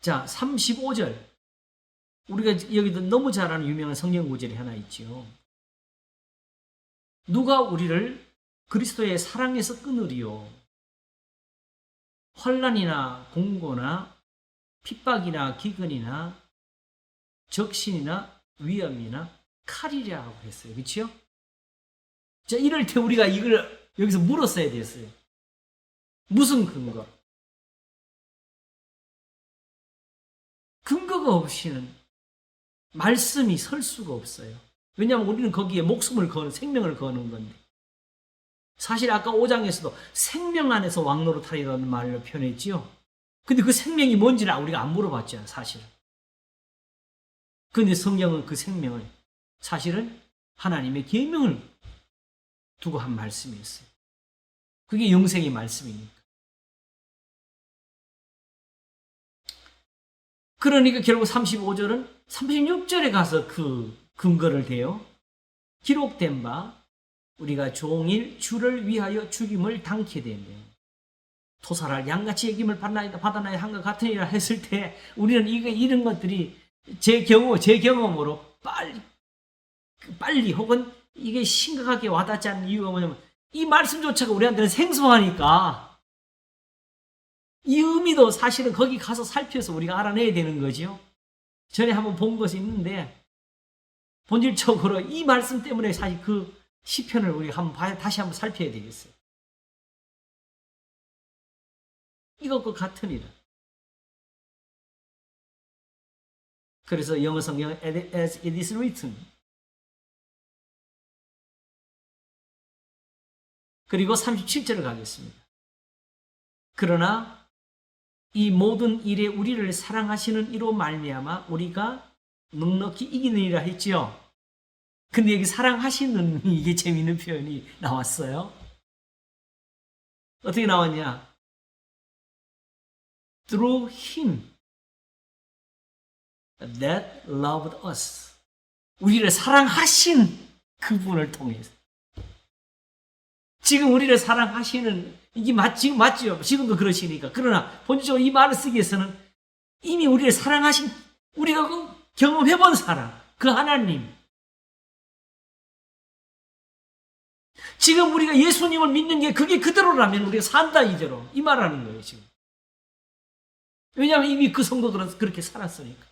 Speaker 1: 자, 35절. 우리가 여기도 너무 잘 아는 유명한 성경 구절이 하나 있죠. 누가 우리를 그리스도의 사랑에서 끊으리요? 환난이나 공고나 핍박이나 기근이나 적신이나 위험이나 칼이라고 했어요. 그렇죠? 자, 이럴 때 우리가 이걸 여기서 물었어야 됐어요. 무슨 근거? 근거가 없이는 말씀이 설 수가 없어요. 왜냐하면 우리는 거기에 목숨을 거는, 생명을 거는 건데. 사실 아까 5장에서도 생명 안에서 왕노로 타리라는 말로 표현했지요. 근데 그 생명이 뭔지를 우리가 안 물어봤잖아요, 사실은. 근데 성경은 그 생명을 사실은 하나님의 계명을 두고 한 말씀이었어요. 그게 영생의 말씀이니까. 그러니까 결국 35절은 36절에 가서 그 근거를 대요. 기록된 바 우리가 종일 주를 위하여 죽임을 당케 되며 토살할 양같이 여김을 받아나야 한것 같으니라 했을 때 우리는 이런 것들이 제 경험으로 빨리 혹은 이게 심각하게 와닿지 않는 이유가 뭐냐면 이 말씀조차가 우리한테는 생소하니까 이 의미도 사실은 거기 가서 살펴서 우리가 알아내야 되는 거죠. 전에 한번 본 것이 있는데 본질적으로 이 말씀 때문에 사실 그 시편을 우리가 다시 한번 살펴야 되겠어요. 이것과 같으니라. 그래서 영어 성경은 as it is written. 그리고 37절을 가겠습니다. 그러나 이 모든 일에 우리를 사랑하시는 이로 말미암아 우리가 넉넉히 이기느니라 했지요. 근데 여기 사랑하시는 이게 재미있는 표현이 나왔어요. 어떻게 나왔냐? Through him that loved us. 우리를 사랑하신 그분을 통해서. 지금 우리를 사랑하시는 이게 지금 맞죠? 지금도 그러시니까. 그러나 본질적으로 이 말을 쓰기 위해서는 이미 우리를 사랑하신 우리가 경험해본 사랑, 그 하나님. 지금 우리가 예수님을 믿는 게 그게 그대로라면 우리가 산다 이대로. 이 말하는 거예요 지금. 왜냐하면 이미 그 성도들은 그렇게 살았으니까.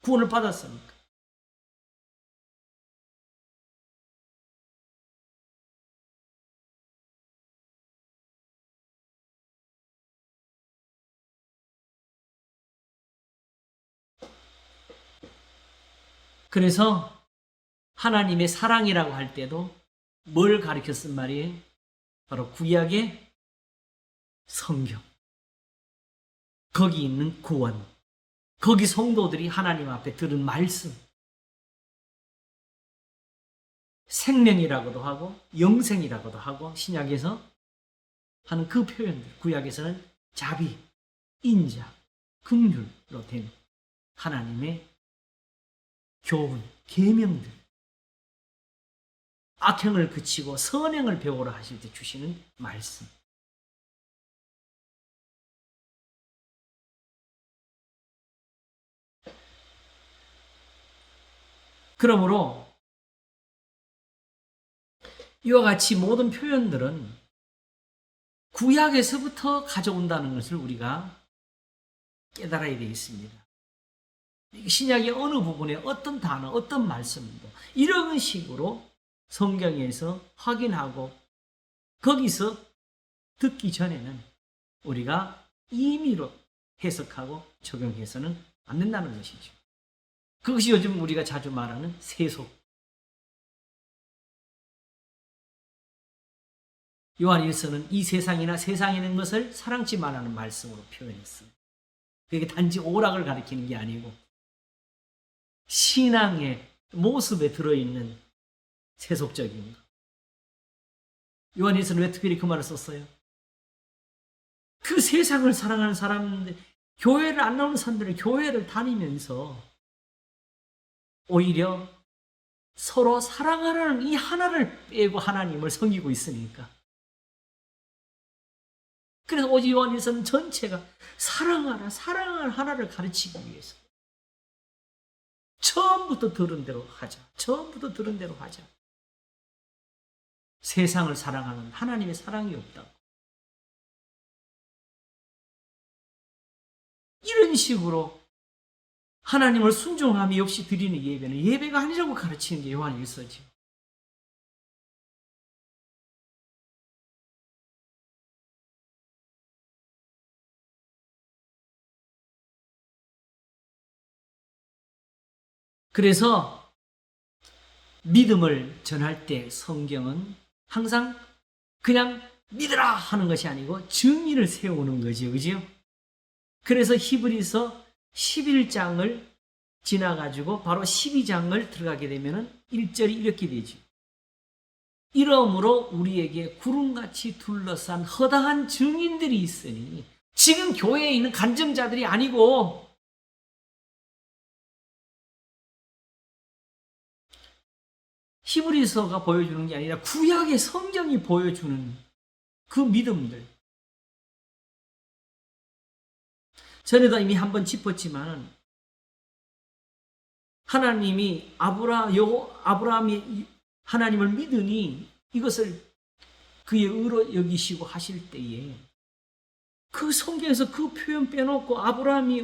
Speaker 1: 구원을 받았으니까. 그래서 하나님의 사랑이라고 할 때도 뭘 가르쳐 쓴 말이에요? 바로 구약의 성경. 거기 있는 구원. 거기 성도들이 하나님 앞에 들은 말씀. 생명이라고도 하고 영생이라고도 하고 신약에서 하는 그 표현들. 구약에서는 자비, 인자, 긍휼로 된 하나님의 교훈, 계명들. 악행을 그치고 선행을 배우라 하실 때 주시는 말씀. 그러므로 이와 같이 모든 표현들은 구약에서부터 가져온다는 것을 우리가 깨달아야 되겠습니다. 신약의 어느 부분에 어떤 단어, 어떤 말씀도 이런 식으로 성경에서 확인하고 거기서 듣기 전에는 우리가 임의로 해석하고 적용해서는 안 된다는 것이죠. 그것이 요즘 우리가 자주 말하는 세속. 요한일서는 이 세상이나 세상에 있는 것을 사랑치 말라는 말씀으로 표현했어요. 그게 단지 오락을 가리키는 게 아니고 신앙의 모습에 들어있는 세속적인 것. 요한일서는 왜 특별히 그 말을 썼어요? 그 세상을 사랑하는 사람인데 교회를 안 나오는 사람들은 교회를 다니면서 오히려 서로 사랑하라는 이 하나를 빼고 하나님을 섬기고 있으니까. 그래서 오직 요한일서는 전체가 사랑하라, 사랑할 하나를 가르치기 위해서 처음부터 들은 대로 하자. 처음부터 들은 대로 하자. 세상을 사랑하는 하나님의 사랑이 없다고. 이런 식으로 하나님을 순종함이 없이 드리는 예배는 예배가 아니라고 가르치는 게 요한일서죠. 그래서 믿음을 전할 때 성경은 항상 그냥 믿으라 하는 것이 아니고 증인을 세우는 거죠. 그죠? 그래서 히브리서 11장을 지나가지고 바로 12장을 들어가게 되면 1절이 이렇게 되죠. 이러므로 우리에게 구름같이 둘러싼 허다한 증인들이 있으니 지금 교회에 있는 간증자들이 아니고 히브리서가 보여주는 게 아니라 구약의 성경이 보여주는 그 믿음들. 전에도 이미 한번 짚었지만 하나님이 아브라함이 하나님을 믿으니 이것을 그의 의로 여기시고 하실 때에 그 성경에서 그 표현 빼놓고 아브라함이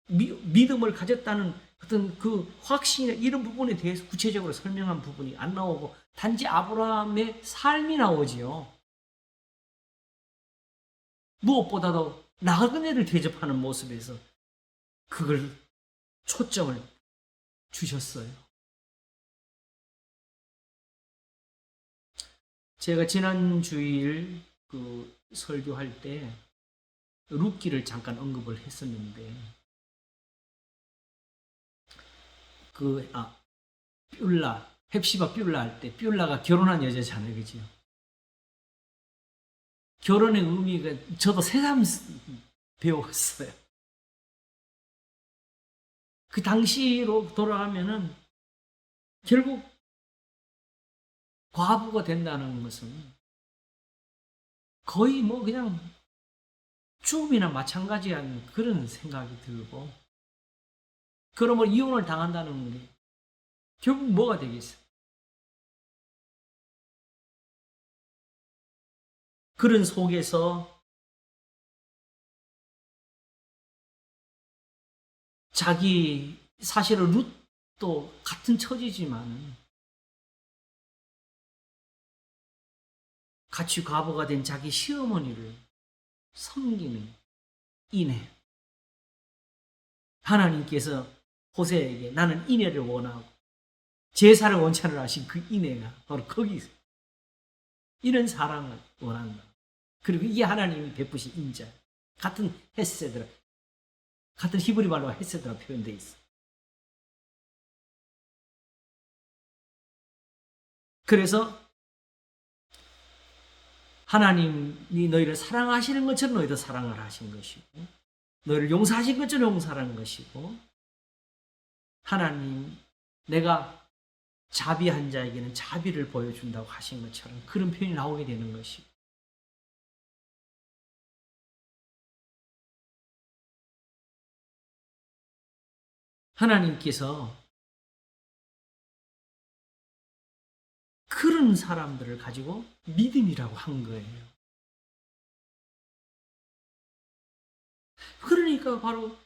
Speaker 1: 믿음을 가졌다는 어떤 그 확신이나 이런 부분에 대해서 구체적으로 설명한 부분이 안 나오고 단지 아브라함의 삶이 나오지요. 무엇보다도 나그네를 대접하는 모습에서 그걸 초점을 주셨어요. 제가 지난 주일 그 설교할 때 룻기를 잠깐 언급을 했었는데 뷸라, 헵시바 뷸라 할 때 뷸라가 결혼한 여자잖아요. 그죠? 결혼의 의미가 저도 새삼 배웠어요. 그 당시로 돌아가면은 결국 과부가 된다는 것은 거의 뭐 그냥 죽음이나 마찬가지한 그런 생각이 들고 그러면 이혼을 당한다는 게 결국 뭐가 되겠어요? 그런 속에서 자기 사실은 룻도 같은 처지지만 같이 과부가 된 자기 시어머니를 섬기는 인애. 하나님께서 호세에게 나는 인애를 원하고 제사를 원천을 하신 그 인애가 바로 거기 있어요. 이런 사랑을 원한다. 그리고 이게 하나님이 베푸신 인자. 같은 헤세드라, 같은 히브리 말로 헤세드라 표현되어 있어. 그래서 하나님이 너희를 사랑하시는 것처럼 너희도 사랑을 하신 것이고, 너희를 용서하신 것처럼 용서하는 것이고, 하나님 내가 자비한 자에게는 자비를 보여준다고 하신 것처럼 그런 표현이 나오게 되는 것이고, 하나님께서 그런 사람들을 가지고 믿음이라고 한 거예요. 그러니까 바로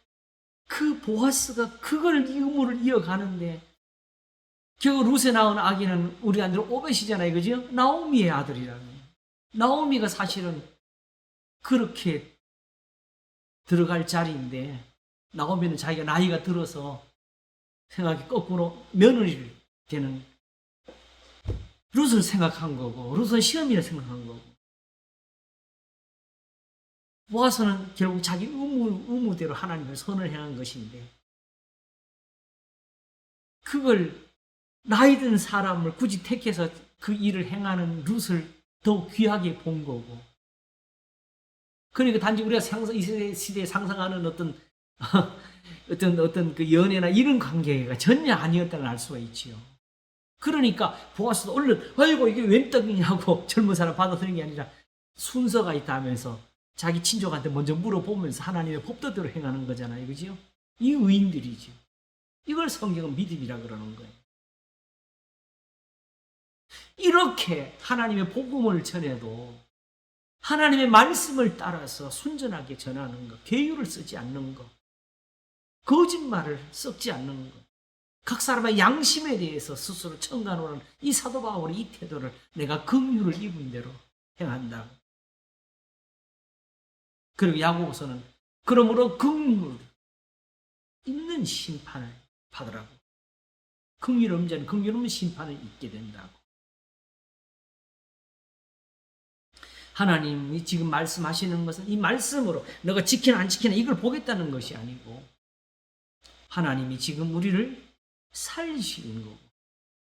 Speaker 1: 그 보아스가 그걸 의무를 이어가는데, 결국 룻에 낳은 아기는 우리 아들 오벳이잖아요. 그죠? 나오미의 아들이라는 거예요. 나오미가 사실은 그렇게 들어갈 자리인데, 나오미는 자기가 나이가 들어서 생각이 거꾸로 며느리를 되는 룻을 생각한 거고, 룻은 시험이라 생각한 거고, 보아스는 결국 자기 의무대로 하나님을 선을 행한 것인데, 그걸 나이 든 사람을 굳이 택해서 그 일을 행하는 룻을 더욱 귀하게 본 거고, 그러니까 단지 우리가 이 시대에 상상하는 어떤 그 연애나 이런 관계가 전혀 아니었다는 걸 알 수가 있지요. 그러니까 보아스도 얼른 아이고 이게 웬 떡이냐고 젊은 사람 받아들이는 게 아니라 순서가 있다면서 자기 친족한테 먼저 물어보면서 하나님의 법도대로 행하는 거잖아요. 그죠? 이 의인들이죠. 이걸 성경은 믿음이라 그러는 거예요. 이렇게 하나님의 복음을 전해도 하나님의 말씀을 따라서 순전하게 전하는 것, 계율을 쓰지 않는 것, 거짓말을 섞지 않는 것, 각 사람의 양심에 대해서 스스로 청간하는 이 사도 바울의 이 태도를 내가 긍휼을 입은 대로 행한다. 그리고 야고보서는 그러므로 긍휼 있는 심판을 받으라고. 긍휼 없는 자는 긍휼 없는 심판을 입게 된다고. 하나님이 지금 말씀하시는 것은 이 말씀으로 너가 지키나 안 지키나 이걸 보겠다는 것이 아니고, 하나님이 지금 우리를 살리시는 거고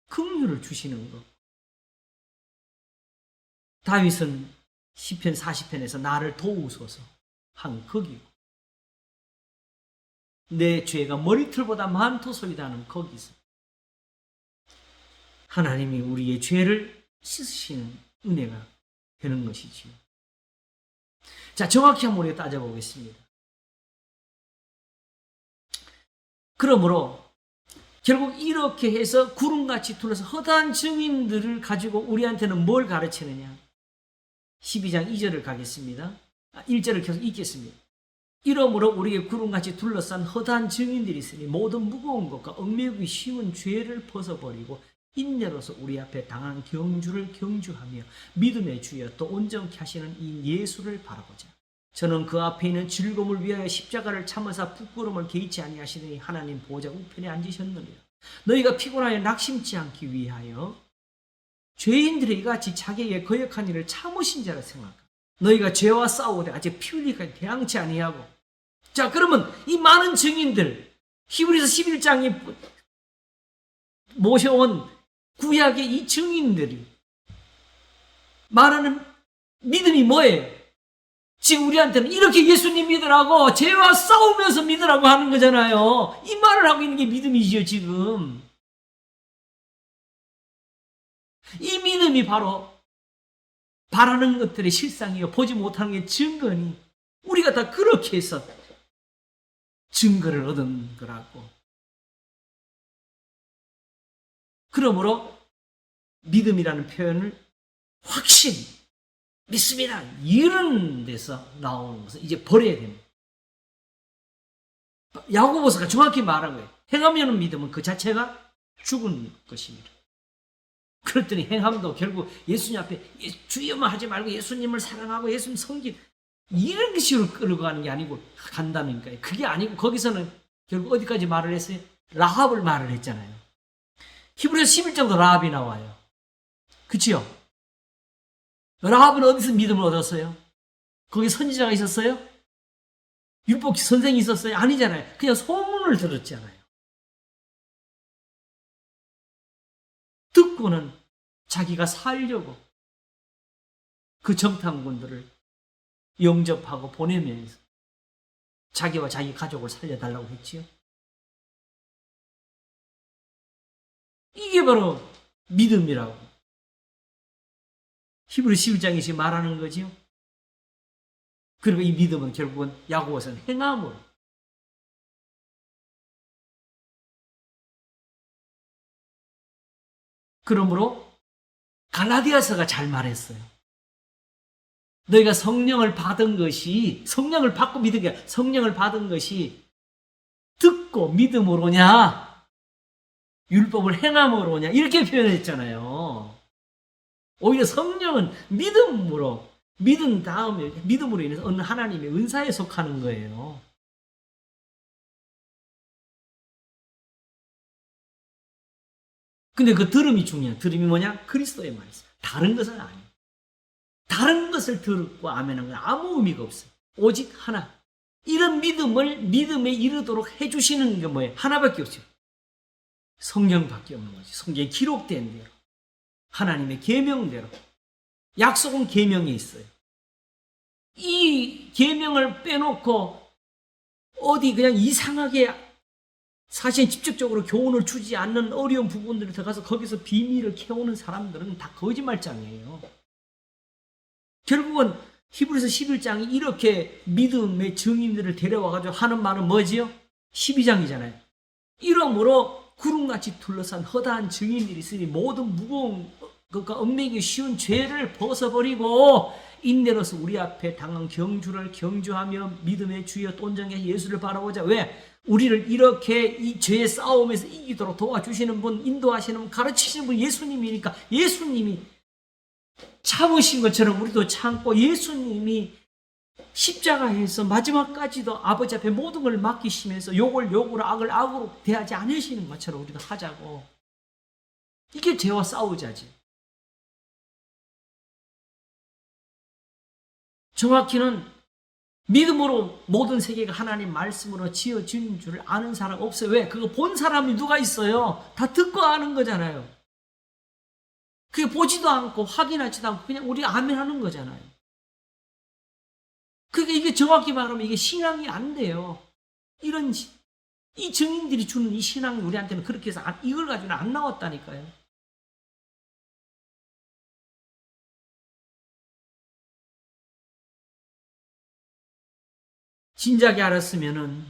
Speaker 1: 긍휼을 주시는 거. 다윗은 시편 40편에서 나를 도우소서 한 거기고, 내 죄가 머리털보다 많도소이다는 거기서 하나님이 우리의 죄를 씻으시는 은혜가 되는 것이지요. 자, 정확히 한번 우리가 따져보겠습니다. 그러므로 결국 이렇게 해서 구름같이 둘러서 허다한 증인들을 가지고 우리한테는 뭘 가르치느냐? 12장 2절을 가겠습니다. 1절을 계속 읽겠습니다. 이러므로 우리에게 구름같이 둘러싼 허다한 증인들이 있으니 모든 무거운 것과 얽매이기 쉬운 죄를 벗어버리고 인내로서 우리 앞에 당한 경주를 경주하며 믿음의 주여 또 온전케 하시는 이 예수를 바라보자. 저는 그 앞에 있는 즐거움을 위하여 십자가를 참으사 부끄러움을 개의치 아니하시더니 하나님 보좌 우편에 앉으셨느니라. 너희가 피곤하여 낙심치 않기 위하여 죄인들이 이같이 자기에게 거역한 일을 참으신 자라 생각하라. 너희가 죄와 싸우되 아직 피 흘리기까지 대항치 아니하고. 자, 그러면 이 많은 증인들, 히브리서 11장이 모셔온 구약의 이 증인들이 말하는 믿음이 뭐예요? 지금 우리한테는 이렇게 예수님 믿으라고, 죄와 싸우면서 믿으라고 하는 거잖아요. 이 말을 하고 있는 게 믿음이지요, 지금. 이 믿음이 바로 바라는 것들의 실상이요, 보지 못하는 게 증거니, 우리가 다 그렇게 해서 증거를 얻은 거라고. 그러므로 믿음이라는 표현을 확신, 믿습니다, 이런 데서 나오는 것은 이제 버려야 됩니다. 야고보서가 정확히 말한 거예요. 행하면 없는 믿음은 그 자체가 죽은 것입니다. 그랬더니 행함도 결국 예수님 앞에 주여만 하지 말고 예수님을 사랑하고 예수님 섬긴, 이런 식으로 끌고 가는 게 아니고 간다는 거예요. 그게 아니고 거기서는 결국 어디까지 말을 했어요? 라합을 말을 했잖아요. 히브리서 11장도 라합이 나와요. 그치요? 라합은 어디서 믿음을 얻었어요? 거기 선지자가 있었어요? 율법 선생이 있었어요? 아니잖아요. 그냥 소문을 들었잖아요. 듣고는 자기가 살려고 그 정탐꾼들을 영접하고 보내면서 자기와 자기 가족을 살려달라고 했지요. 이게 바로 믿음이라고 히브리 11장이 지금 말하는 거지요. 그리고 이 믿음은 결국은 야고보서는 행함으로, 그러므로 갈라디아서가 잘 말했어요. 너희가 성령을 받은 것이, 성령을 받고 믿은 게 아니라 성령을 받은 것이 듣고 믿음으로냐 율법을 행함으로냐 이렇게 표현했잖아요. 오히려 성령은 믿음으로, 믿은 다음에 믿음으로 인해서 어느 하나님의 은사에 속하는 거예요. 근데 그 들음이 중요해요. 들음이 뭐냐? 그리스도의 말씀. 다른 것은 아니에요. 다른 것을 듣고 아멘한 건 아무 의미가 없어요. 오직 하나. 이런 믿음을 믿음에 이르도록 해주시는 게 뭐예요? 하나밖에 없어요. 성경밖에 없는 거지. 성경에 기록된 대로, 하나님의 계명대로. 약속은 계명에 있어요. 이 계명을 빼놓고 어디 그냥 이상하게 사실 직접적으로 교훈을 주지 않는 어려운 부분들을 들어가서 거기서 비밀을 캐오는 사람들은 다 거짓말장이에요. 결국은 히브리서 11장이 이렇게 믿음의 증인들을 데려와가지고 하는 말은 뭐지요? 12장이잖아요. 이러므로 구름같이 둘러싼 허다한 증인들이 있으니 모든 무거운 그러니까 얽매기 쉬운 죄를 벗어버리고 인내로서 우리 앞에 당한 경주를 경주하며 믿음의 주여 또 온전히 예수를 바라보자. 왜? 우리를 이렇게 이 죄의 싸움에서 이기도록 도와주시는 분, 인도하시는 분, 가르치시는 분 예수님이니까 예수님이 참으신 것처럼 우리도 참고 예수님이 십자가에서 마지막까지도 아버지 앞에 모든 걸 맡기시면서 욕을 욕으로 악을 악으로 대하지 않으시는 것처럼 우리가 하자고. 이게 죄와 싸우자지. 정확히는 믿음으로 모든 세계가 하나님 말씀으로 지어진 줄 아는 사람 없어요. 왜? 그거 본 사람이 누가 있어요? 다 듣고 아는 거잖아요. 그게 보지도 않고 확인하지도 않고 그냥 우리가 아멘 하는 거잖아요. 그게 이게 정확히 말하면 이게 신앙이 안 돼요. 이 증인들이 주는 이 신앙이 우리한테는 그렇게 해서 이걸 가지고는 안 나왔다니까요. 진작에 알았으면은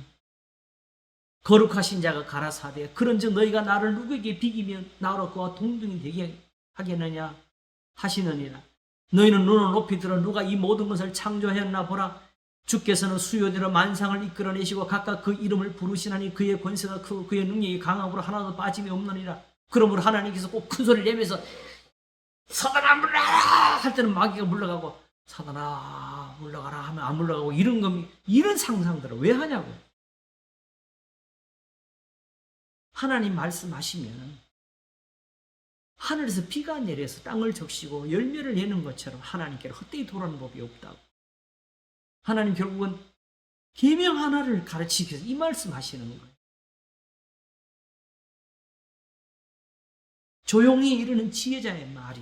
Speaker 1: 거룩하신 자가 가라사대 그런즉 너희가 나를 누구에게 비기면 나로 그와 동등이 되게 하겠느냐 하시느니라. 너희는 눈을 높이 들어 누가 이 모든 것을 창조하였나 보라. 주께서는 수요대로 만상을 이끌어내시고 각각 그 이름을 부르시나니 그의 권세가 크고 그의 능력이 강함으로 하나도 빠짐이 없느니라. 그러므로 하나님께서 꼭 큰 소리를 내면서 사단아 물러가라 할 때는 마귀가 물러가고 사단아 물러가라 하면 안 물러가고 이런 상상들을 왜 하냐고. 하나님 말씀하시면 하늘에서 비가 내려서 땅을 적시고 열매를 내는 것처럼 하나님께로 헛되이 돌아오는 법이 없다고. 하나님 결국은 계명 하나를 가르치기 위해서 이 말씀하시는 거예요. 조용히 이르는 지혜자의 말이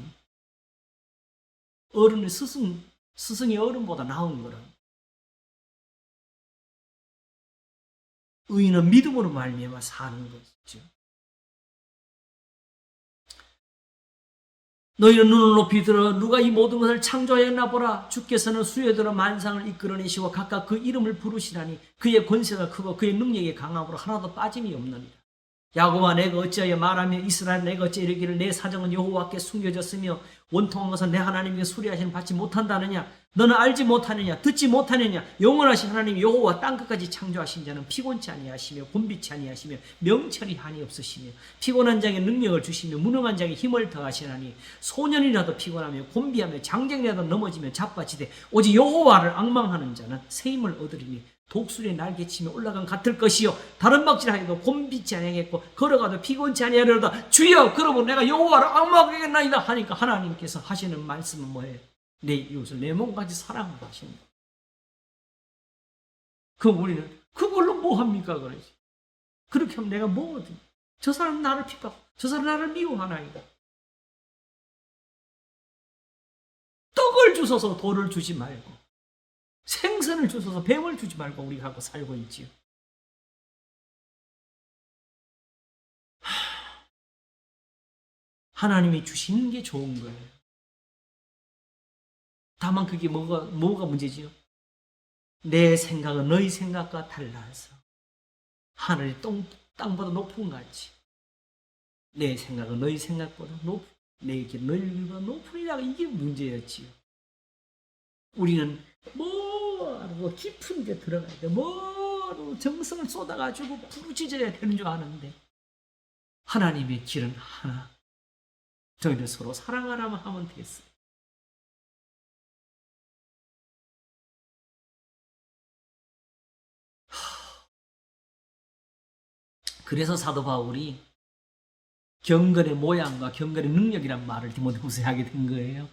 Speaker 1: 어른의 스승이 어른보다 나은 거라. 의인은 믿음으로 말미암아 사는 것이죠. 너희는 눈을 높이 들어 누가 이 모든 것을 창조하였나 보라. 주께서는 수요대로 만상을 이끌어내시고 각각 그 이름을 부르시나니 그의 권세가 크고 그의 능력이 강함으로 하나도 빠짐이 없느니라. 야고보아 내가 어찌하여 말하며 이스라엘 내가 어찌 이르기를 내 사정은 여호와께 숨겨졌으며 원통한 것은 내 하나님께 수리하시는 받지 못한다느냐. 너는 알지 못하느냐 듣지 못하느냐. 영원하신 하나님 여호와 땅끝까지 창조하신 자는 피곤치 아니하시며 곤비치 아니하시며 명철이 한이 없으시며 피곤한 자에게 능력을 주시며 무능한 자에게 힘을 더하시나니 소년이라도 피곤하며 곤비하며 장정이라도 넘어지며 자빠지되 오직 여호와를 앙망하는 자는 새 힘을 얻으리니 독수리의 날개치며 올라간 같을 것이요 다른 박질하여도 곤비치 아니하겠고 걸어가도 피곤치 아니하리로다. 주여 그러면 내가 여호와를 악마하겠나이다 하니까 하나님께서 하시는 말씀은 뭐예요? 내 이웃을 내 몸까지 사랑하라 하시는 거예요. 그럼 우리는 그걸로 뭐 합니까? 그러지. 그렇게 하면 내가 뭐거든? 저 사람 나를 핍박, 저 사람 나를 미워하나이다. 떡을 주셔서 돌을 주지 말고 생선을 주셔서 뱀을 주지 말고 우리가 하고 살고 있지요. 하나님이 주시는 게 좋은 거예요. 다만 그게 뭐가 문제지요? 내 생각은 너희 생각과 달라서 하늘이 땅보다 높은 것 같이 내 생각은 너희 생각보다 내 길 너희 길보다 높으리라. 이게 문제였지요. 우리는 뭐로 깊은 데 들어가야 돼. 뭐로 정성을 쏟아가지고 부르짖어야 되는 줄 아는데 하나님의 길은 하나. 저희는 서로 사랑하라만 하면 되겠어요. 그래서 사도 바울이 경건의 모양과 경건의 능력이란 말을 디모데후서에 하게 된 거예요.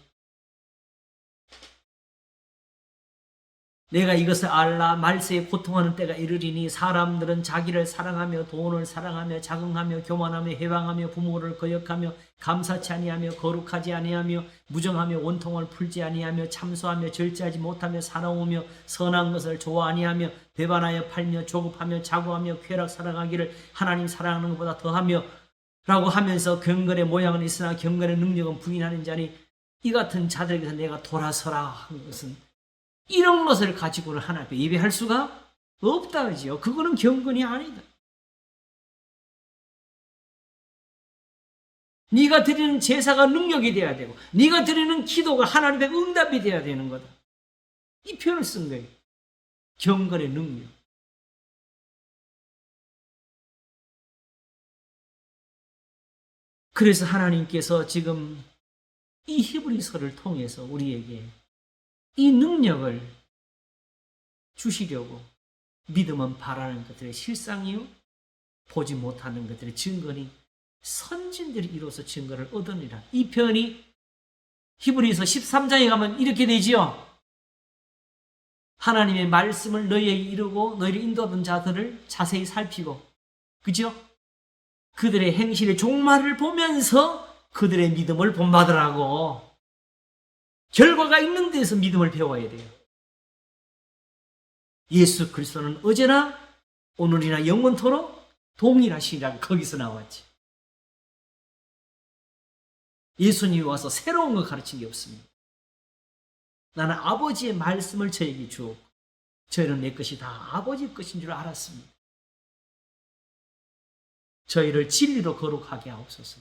Speaker 1: 내가 이것을 알라 말세에 고통하는 때가 이르리니 사람들은 자기를 사랑하며 돈을 사랑하며 자긍하며 교만하며 해방하며 부모를 거역하며 감사치 아니하며 거룩하지 아니하며 무정하며 원통을 풀지 아니하며 참소하며 절제하지 못하며 사나우며 선한 것을 좋아 아니하며 배반하여 팔며 조급하며 자고하며 쾌락 사랑하기를 하나님 사랑하는 것보다 더하며 라고 하면서 경건의 모양은 있으나 경건의 능력은 부인하는 자니 이 같은 자들에게서 내가 돌아서라 한 것은 이런 것을 가지고는 하나님 앞에 예배할 수가 없다 그러지요. 그거는 경건이 아니다. 네가 드리는 제사가 능력이 돼야 되고 네가 드리는 기도가 하나님의 응답이 돼야 되는 거다. 이 표현을 쓴 거예요. 경건의 능력. 그래서 하나님께서 지금 이 히브리서를 통해서 우리에게 이 능력을 주시려고 믿음은 바라는 것들의 실상이요 보지 못하는 것들의 증거니 선진들이 이로써 증거를 얻으니라. 이 표현이 히브리서 13장에 가면 이렇게 되지요. 하나님의 말씀을 너희에게 이루고 너희를 인도하던 자들을 자세히 살피고 그죠? 그들의 행실의 종말을 보면서 그들의 믿음을 본받으라고. 결과가 있는 데서 믿음을 배워야 돼요. 예수 그리스도는 어제나 오늘이나 영원토록 동일하시라고 거기서 나왔지. 예수님이 와서 새로운 거 가르친 게 없습니다. 나는 아버지의 말씀을 저에게 주었고 저희는 내 것이 다 아버지 것인 줄 알았습니다. 저희를 진리로 거룩하게 하옵소서.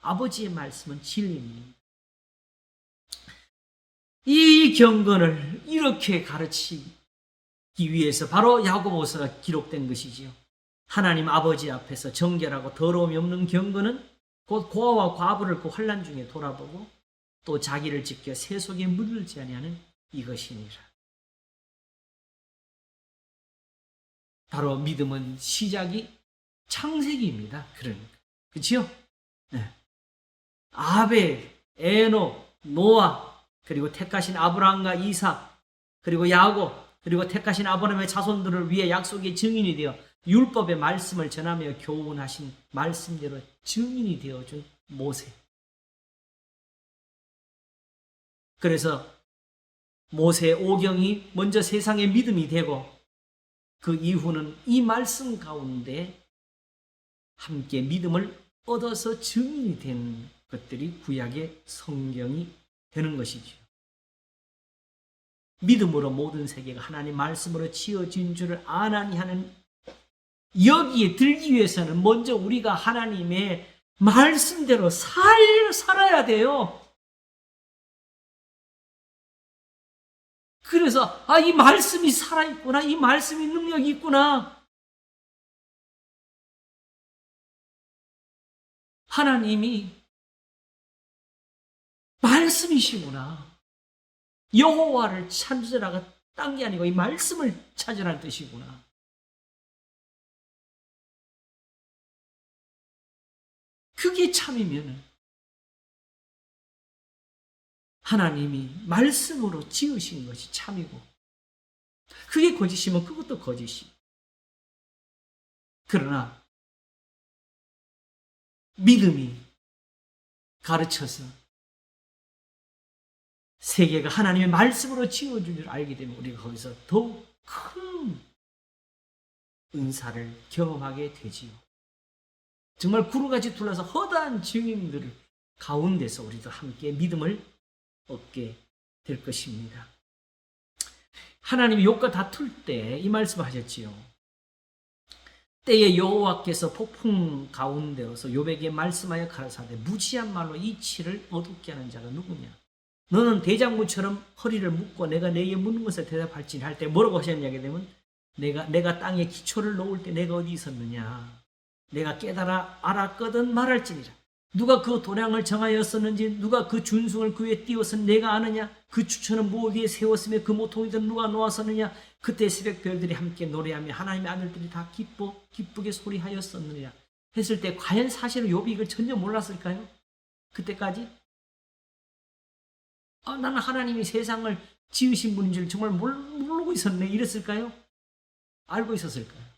Speaker 1: 아버지의 말씀은 진리입니다. 이 경건을 이렇게 가르치기 위해서 바로 야고보서가 기록된 것이지요. 하나님 아버지 앞에서 정결하고 더러움이 없는 경건은 곧 고아와 과부를 그 환난 중에 돌아보고 또 자기를 지켜 새 속에 물들지 아니하는 이것이니라. 바로 믿음은 시작이 창세기입니다. 그러니까 그렇죠? 네. 아벨, 에녹, 노아 그리고 택하신 아브라함과 이삭 그리고 야곱 그리고 택하신 아브라함의 자손들을 위해 약속의 증인이 되어 율법의 말씀을 전하며 교훈하신 말씀대로 증인이 되어준 모세. 그래서 모세 오경이 먼저 세상의 믿음이 되고 그 이후는 이 말씀 가운데 함께 믿음을 얻어서 증인이 된 것들이 구약의 성경이 되는 것이죠. 믿음으로 모든 세계가 하나님 말씀으로 지어진 줄을 아나니 하는 여기에 들기 위해서는 먼저 우리가 하나님의 말씀대로 살아야 돼요. 그래서 이 말씀이 살아있구나. 이 말씀이 능력이 있구나. 하나님이 말씀이시구나. 여호와를 딴 게 아니고 이 말씀을 찾으라는 뜻이구나. 그게 참이면 하나님이 말씀으로 지으신 것이 참이고, 그게 거짓이면 그것도 거짓이. 그러나 믿음이 가르쳐서 세계가 하나님의 말씀으로 지어준 줄 알게 되면 우리가 거기서 더욱 큰 은사를 경험하게 되지요. 정말 구름같이 둘러서 허다한 증인들 가운데서 우리도 함께 믿음을 얻게 될 것입니다. 하나님이 욥과 다툴 때 이 말씀을 하셨지요. 때에 여호와께서 폭풍 가운데서 욥에게 말씀하여 가라사대 무지한 말로 이치를 어둡게 하는 자가 누구냐? 너는 대장부처럼 허리를 묶고 내가 내게 묻는 것을 대답할지 할 때 뭐라고 하셨냐게 되면 내가 땅에 기초를 놓을 때 내가 어디 있었느냐? 내가 깨달아 알았거든 말할지니라. 누가 그 도량을 정하였었는지, 누가 그 준승을 그 위에 띄웠으니 내가 아느냐? 그 추천은 무엇 위에 세웠으며 그 모퉁이들은 누가 놓았었느냐? 그때 새벽 별들이 함께 노래하며 하나님의 아들들이 다 기쁘게 소리하였었느냐 했을 때 과연 사실은 욥이 이걸 전혀 몰랐을까요? 그때까지? 나는 하나님이 세상을 지으신 분인 줄 정말 모르고 있었네 이랬을까요? 알고 있었을까요?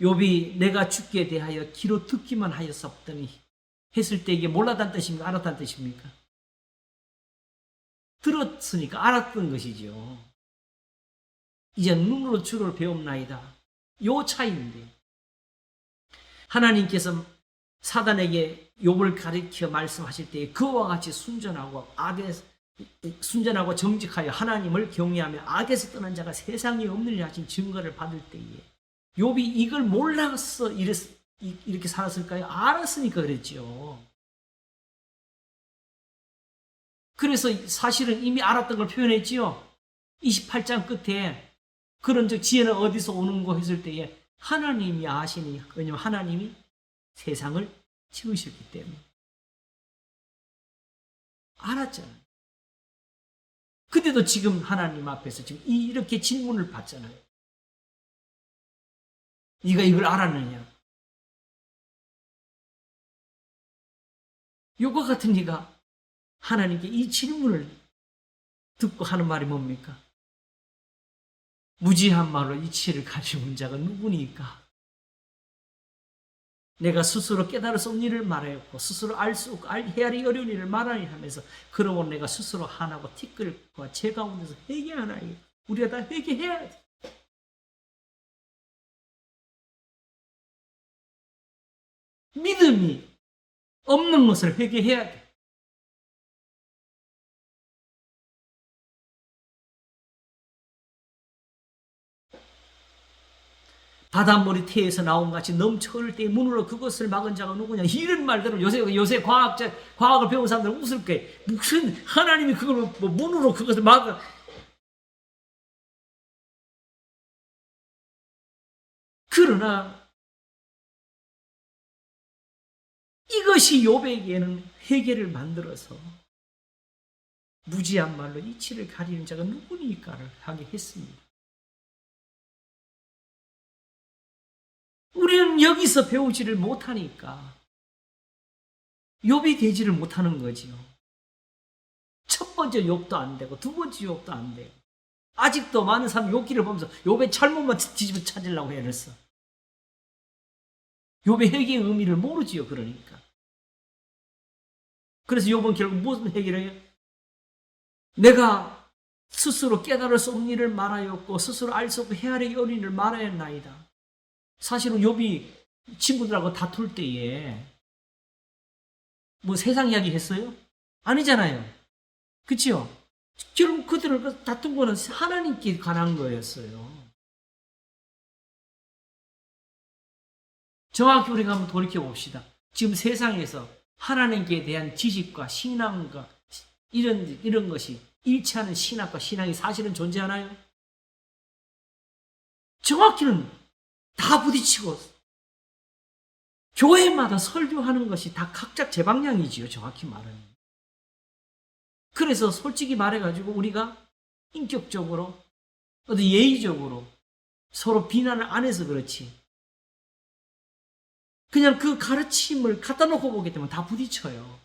Speaker 1: 욥이 내가 죽게 대하여 귀로 듣기만 하였었더니 했을 때 이게 몰랐다는 뜻입니까? 알았다는 뜻입니까? 들었으니까 알았던 것이죠. 이제 눈으로 주를 배움나이다. 요 차이인데 하나님께서 사단에게 욥을 가리켜 말씀하실 때 그와 같이 순전하고 정직하여 하나님을 경외하며 악에서 떠난 자가 세상에 없느니라 하신 증거를 받을 때에 욥이 이걸 몰라서 이렇게 살았을까요? 알았으니까 그랬죠. 그래서 사실은 이미 알았던 걸 표현했지요. 28장 끝에 그런 즉 지혜는 어디서 오는 거 했을 때에 하나님이 아시니, 왜냐하면 하나님이 세상을 지으셨기 때문에 알았잖아요. 근데도 지금 하나님 앞에서 지금 이렇게 질문을 받잖아요. 네가 이걸 알았느냐? 요거 같은 네가 하나님께 이 질문을 듣고 하는 말이 뭡니까? 무지한 말로 이치를 가리운 자가 누구니까? 내가 스스로 깨달을 수 없는 일을 말하였고 스스로 알 수 없고 헤아리기 어려운 일을 말하니 하면서 그러고 내가 스스로 하나고 티끌과 제 가운데서 회개하나이. 우리가 다 회개해야 돼. 믿음이 없는 것을 회개해야 돼. 바닷물이 태에서 나온 같이 넘쳐 흐를 때에 문으로 그것을 막은 자가 누구냐? 이런 말들은 요새 과학을 배운 사람들은 웃을 거예요. 무슨 하나님이 그걸 뭐 문으로 그것을 막아. 그러나 이것이 욥에게는 회개를 만들어서 무지한 말로 이치를 가리는 자가 누구니까를 하게 했습니다. 우리는 여기서 배우지를 못하니까 욥이 되지를 못하는 거지요. 첫 번째 욥도 안 되고 두 번째 욥도 안 되고 아직도 많은 사람이 욥기를 보면서 욥의 잘못만 뒤집어 찾으려고 애를써. 욥의 회개의 의미를 모르지요. 그러니까. 그래서 욥은 결국 무슨 회개를 해요? 내가 스스로 깨달을 수 없는 일을 말하였고 스스로 알 수 없고 헤아리기 어려운 일을 말하였나이다. 사실은 욥이 친구들하고 다툴 때에 뭐 세상 이야기 했어요? 아니잖아요. 그치요? 결국 그들을 다툰 거는 하나님께 관한 거였어요. 정확히 우리가 한번 돌이켜 봅시다. 지금 세상에서 하나님께 대한 지식과 신앙과 이런 것이 일치하는 신학과 신앙이 사실은 존재하나요? 정확히는 다 부딪히고 교회마다 설교하는 것이 다 각자 제 방향이지요. 정확히 말하면. 그래서 솔직히 말해가지고 우리가 인격적으로 어떤 예의적으로 서로 비난을 안 해서 그렇지, 그냥 그 가르침을 갖다 놓고 보게 되면 다 부딪혀요.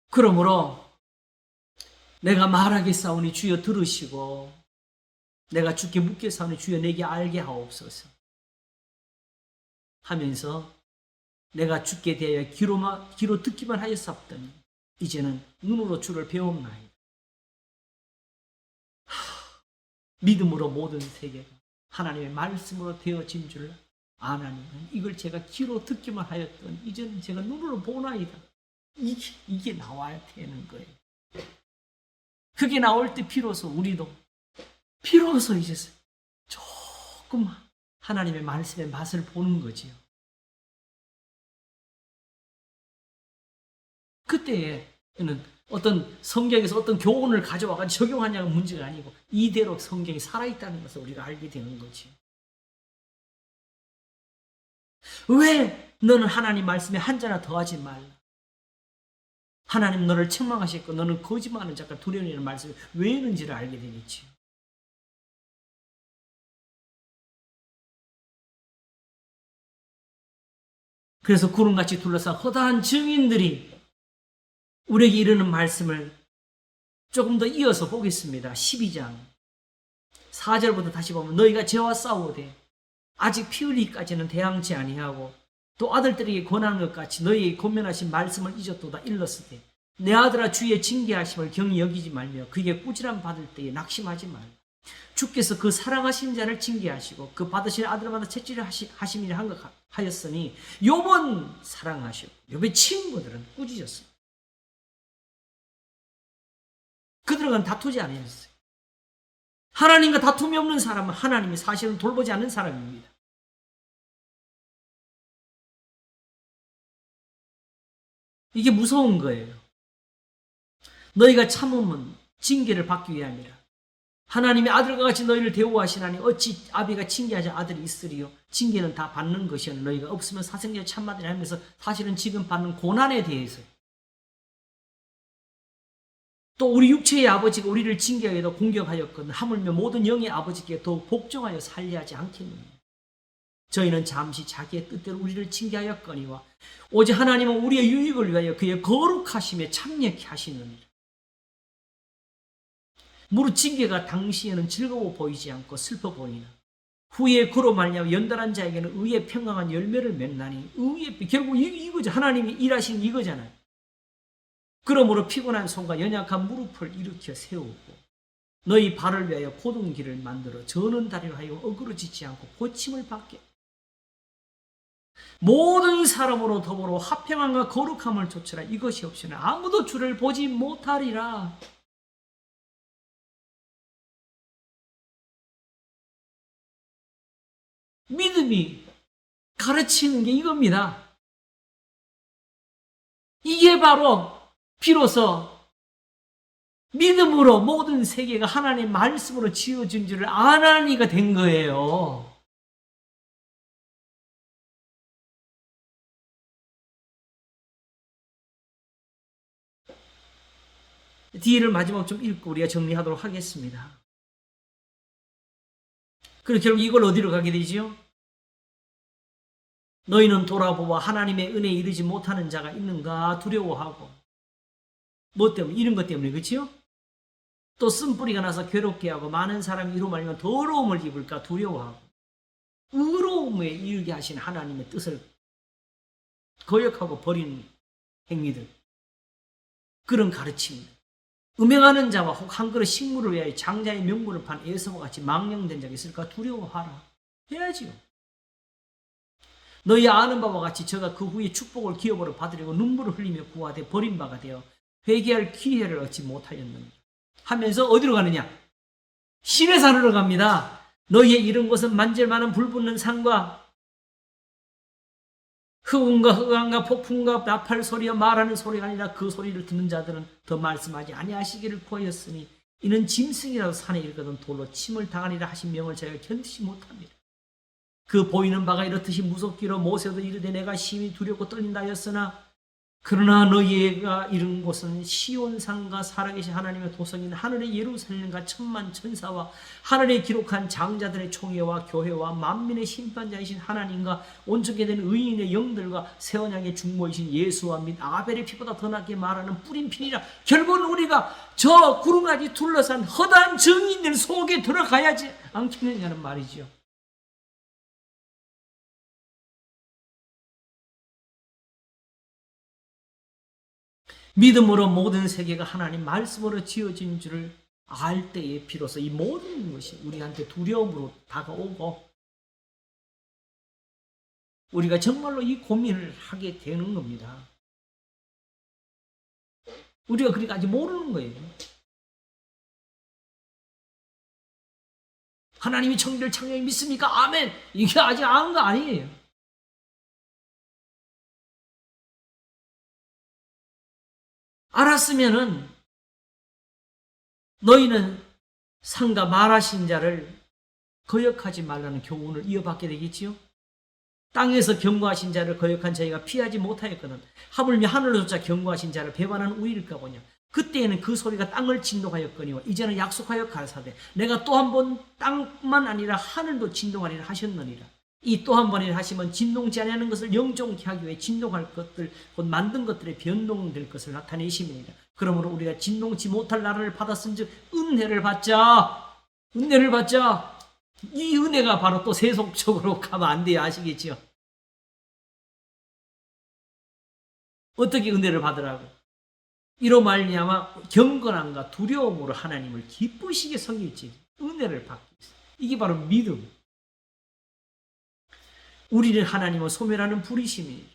Speaker 1: 그러므로 내가 말하겠사오니 주여 들으시고 내가 주께 묻겠사오니 주여 내게 알게 하옵소서 하면서 내가 주께 대하여 귀로 듣기만 하였사옵더니 이제는 눈으로 주를 배움나이다. 믿음으로 모든 세계가 하나님의 말씀으로 되어진 줄 아나니는 이걸 제가 귀로 듣기만 하였더니 이제는 제가 눈으로 보나이다. 이게 나와야 되는 거예요. 그게 나올 때 비로소 이제 조금 하나님의 말씀의 맛을 보는 거지요. 그때에는 어떤 성경에서 어떤 교훈을 가져와서 적용하냐가 문제가 아니고 이대로 성경이 살아있다는 것을 우리가 알게 되는 거지. 왜 너는 하나님 말씀에 한자나 더하지 말라. 하나님 너를 책망하셨고 너는 거짓말하는 자가 두려움이라는 말씀이 왜 있는지를 알게 되겠지. 그래서 구름같이 둘러싼 허다한 증인들이 우리에게 이르는 말씀을 조금 더 이어서 보겠습니다. 12장 4절부터 다시 보면 너희가 죄와 싸우되 아직 피 흘리기까지는 대항치 아니하고 또 아들들에게 권하는 것 같이 너희에게 권면하신 말씀을 잊었도다 일렀으되 내 아들아 주의 징계하심을 경히 여기지 말며 그에게 꾸지람 받을 때에 낙심하지 말라. 주께서 그 사랑하신 자를 징계하시고 그 받으신 아들마다 채찍을 하심이라 하였으니 욥은 사랑하시고 욥의 친구들은 꾸짖었습니다. 그들은 다투지 않으셨어요. 하나님과 다툼이 없는 사람은 하나님이 사실은 돌보지 않는 사람입니다. 이게 무서운 거예요. 너희가 참으면 징계를 받기 위함이라. 하나님의 아들과 같이 너희를 대우하시나니 어찌 아비가 징계하지 아들이 있으리요. 징계는 다 받는 것이요 너희가 없으면 사생자 참받으리 하면서 사실은 지금 받는 고난에 대해서 또 우리 육체의 아버지가 우리를 징계하여도 공격하였거든 하물며 모든 영의 아버지께 더욱 복종하여 살리하지 않겠느냐. 저희는 잠시 자기의 뜻대로 우리를 징계하였거니와 오직 하나님은 우리의 유익을 위하여 그의 거룩하심에 참여케 하시느니라. 무릇 징계가 당시에는 즐거워 보이지 않고 슬퍼 보이나 후에 그로 말미암아 연단한 자에게는 의의 평강한 열매를 맺나니 결국 이거죠. 하나님이 일하신 이거잖아요. 그러므로 피곤한 손과 연약한 무릎을 일으켜 세우고 너희 발을 위하여 고든 길을 만들어 저는 다리로 하여 어그러지지 않고 고침을 받게 모든 사람으로 더불어 화평함과 거룩함을 좇으라. 이것이 없이는 아무도 주를 보지 못하리라. 믿음이 가르치는 게 이겁니다. 이게 바로 비로소 믿음으로 모든 세계가 하나님의 말씀으로 지어진 줄을 아나니가 된 거예요. 뒤를 마지막 좀 읽고 우리가 정리하도록 하겠습니다. 그리고 결국 이걸 어디로 가게 되지요? 너희는 돌아보아 하나님의 은혜에 이르지 못하는 자가 있는가 두려워하고 뭐 때문에? 이런 것 때문에 그렇지요? 또 쓴뿌리가 나서 괴롭게 하고 많은 사람이 이로 말미암아 더러움을 입을까 두려워하고 의로움에 이르게 하신 하나님의 뜻을 거역하고 버리는 행위들, 그런 가르침입니다. 음행하는 자와 혹 한 그릇 식물을 위하여 장자의 명분을 판 에서와 같이 망령된 자가 있을까 두려워하라. 해야지요. 너희 아는 바와 같이 저가 그 후에 축복을 기업으로 받으려고 눈물을 흘리며 구하되 버린 바가 되어 회개할 기회를 얻지 못하였느니라 하면서 어디로 가느냐? 신의 산으로 갑니다. 너희의 이른 곳은 만질만한 불붙는 산과 흑운과 흑암과 폭풍과 나팔 소리와 말하는 소리가 아니라 그 소리를 듣는 자들은 더 말씀하지 아니하시기를 구하였으니 이는 짐승이라도 산에 이르거든 돌로 침을 당하리라 하신 명을 저희가 견디지 못합니다. 그 보이는 바가 이렇듯이 무섭기로 모세도 이르되 내가 심히 두렵고 떨린다 하였으나 그러나 너희가 이른 곳은 시온산과 살아계신 하나님의 도성인 하늘의 예루살렘과 천만 천사와 하늘에 기록한 장자들의 총회와 교회와 만민의 심판자이신 하나님과 온전케 된 의인의 영들과 새 언약의 중보이신 예수와 및 아벨의 피보다 더 낫게 말하는 뿌린 피니라. 결국은 우리가 저 구름까지 둘러싼 허다한 정의인들 속에 들어가야지 않겠느냐는 말이죠. 믿음으로 모든 세계가 하나님 말씀으로 지어진 줄을 알 때에 비로소 이 모든 것이 우리한테 두려움으로 다가오고 우리가 정말로 이 고민을 하게 되는 겁니다. 우리가 그러니까 아직 모르는 거예요. 하나님이 천지를 창조해 믿습니까? 아멘! 이게 아직 아는 거 아니에요. 알았으면은 너희는 상가 말하신 자를 거역하지 말라는 교훈을 이어받게 되겠지요. 땅에서 경고하신 자를 거역한 저희가 피하지 못하였거든 하물며 하늘로조차 경고하신 자를 배반한 우리일까 보냐. 그때에는 그 소리가 땅을 진동하였거니와 이제는 약속하여 가라사대 내가 또 한 번 땅만 아니라 하늘도 진동하리라 하셨느니라. 이 또 한 번이라 하시면 진동치 아니하는 것을 영종케 하기 위해 진동할 것들 곧 만든 것들의 변동될 것을 나타내심이니라. 그러므로 우리가 진동치 못할 나라를 받았은즉 은혜를 받자. 이 은혜가 바로 또 세속적으로 가면 안 돼요. 아시겠죠? 어떻게 은혜를 받으라고? 이로 말미암아 경건함과 두려움으로 하나님을 기쁘시게 섬길지 은혜를 받기 위해서. 이게 바로 믿음. 우리는 하나님을 소멸하는 불의심입니다.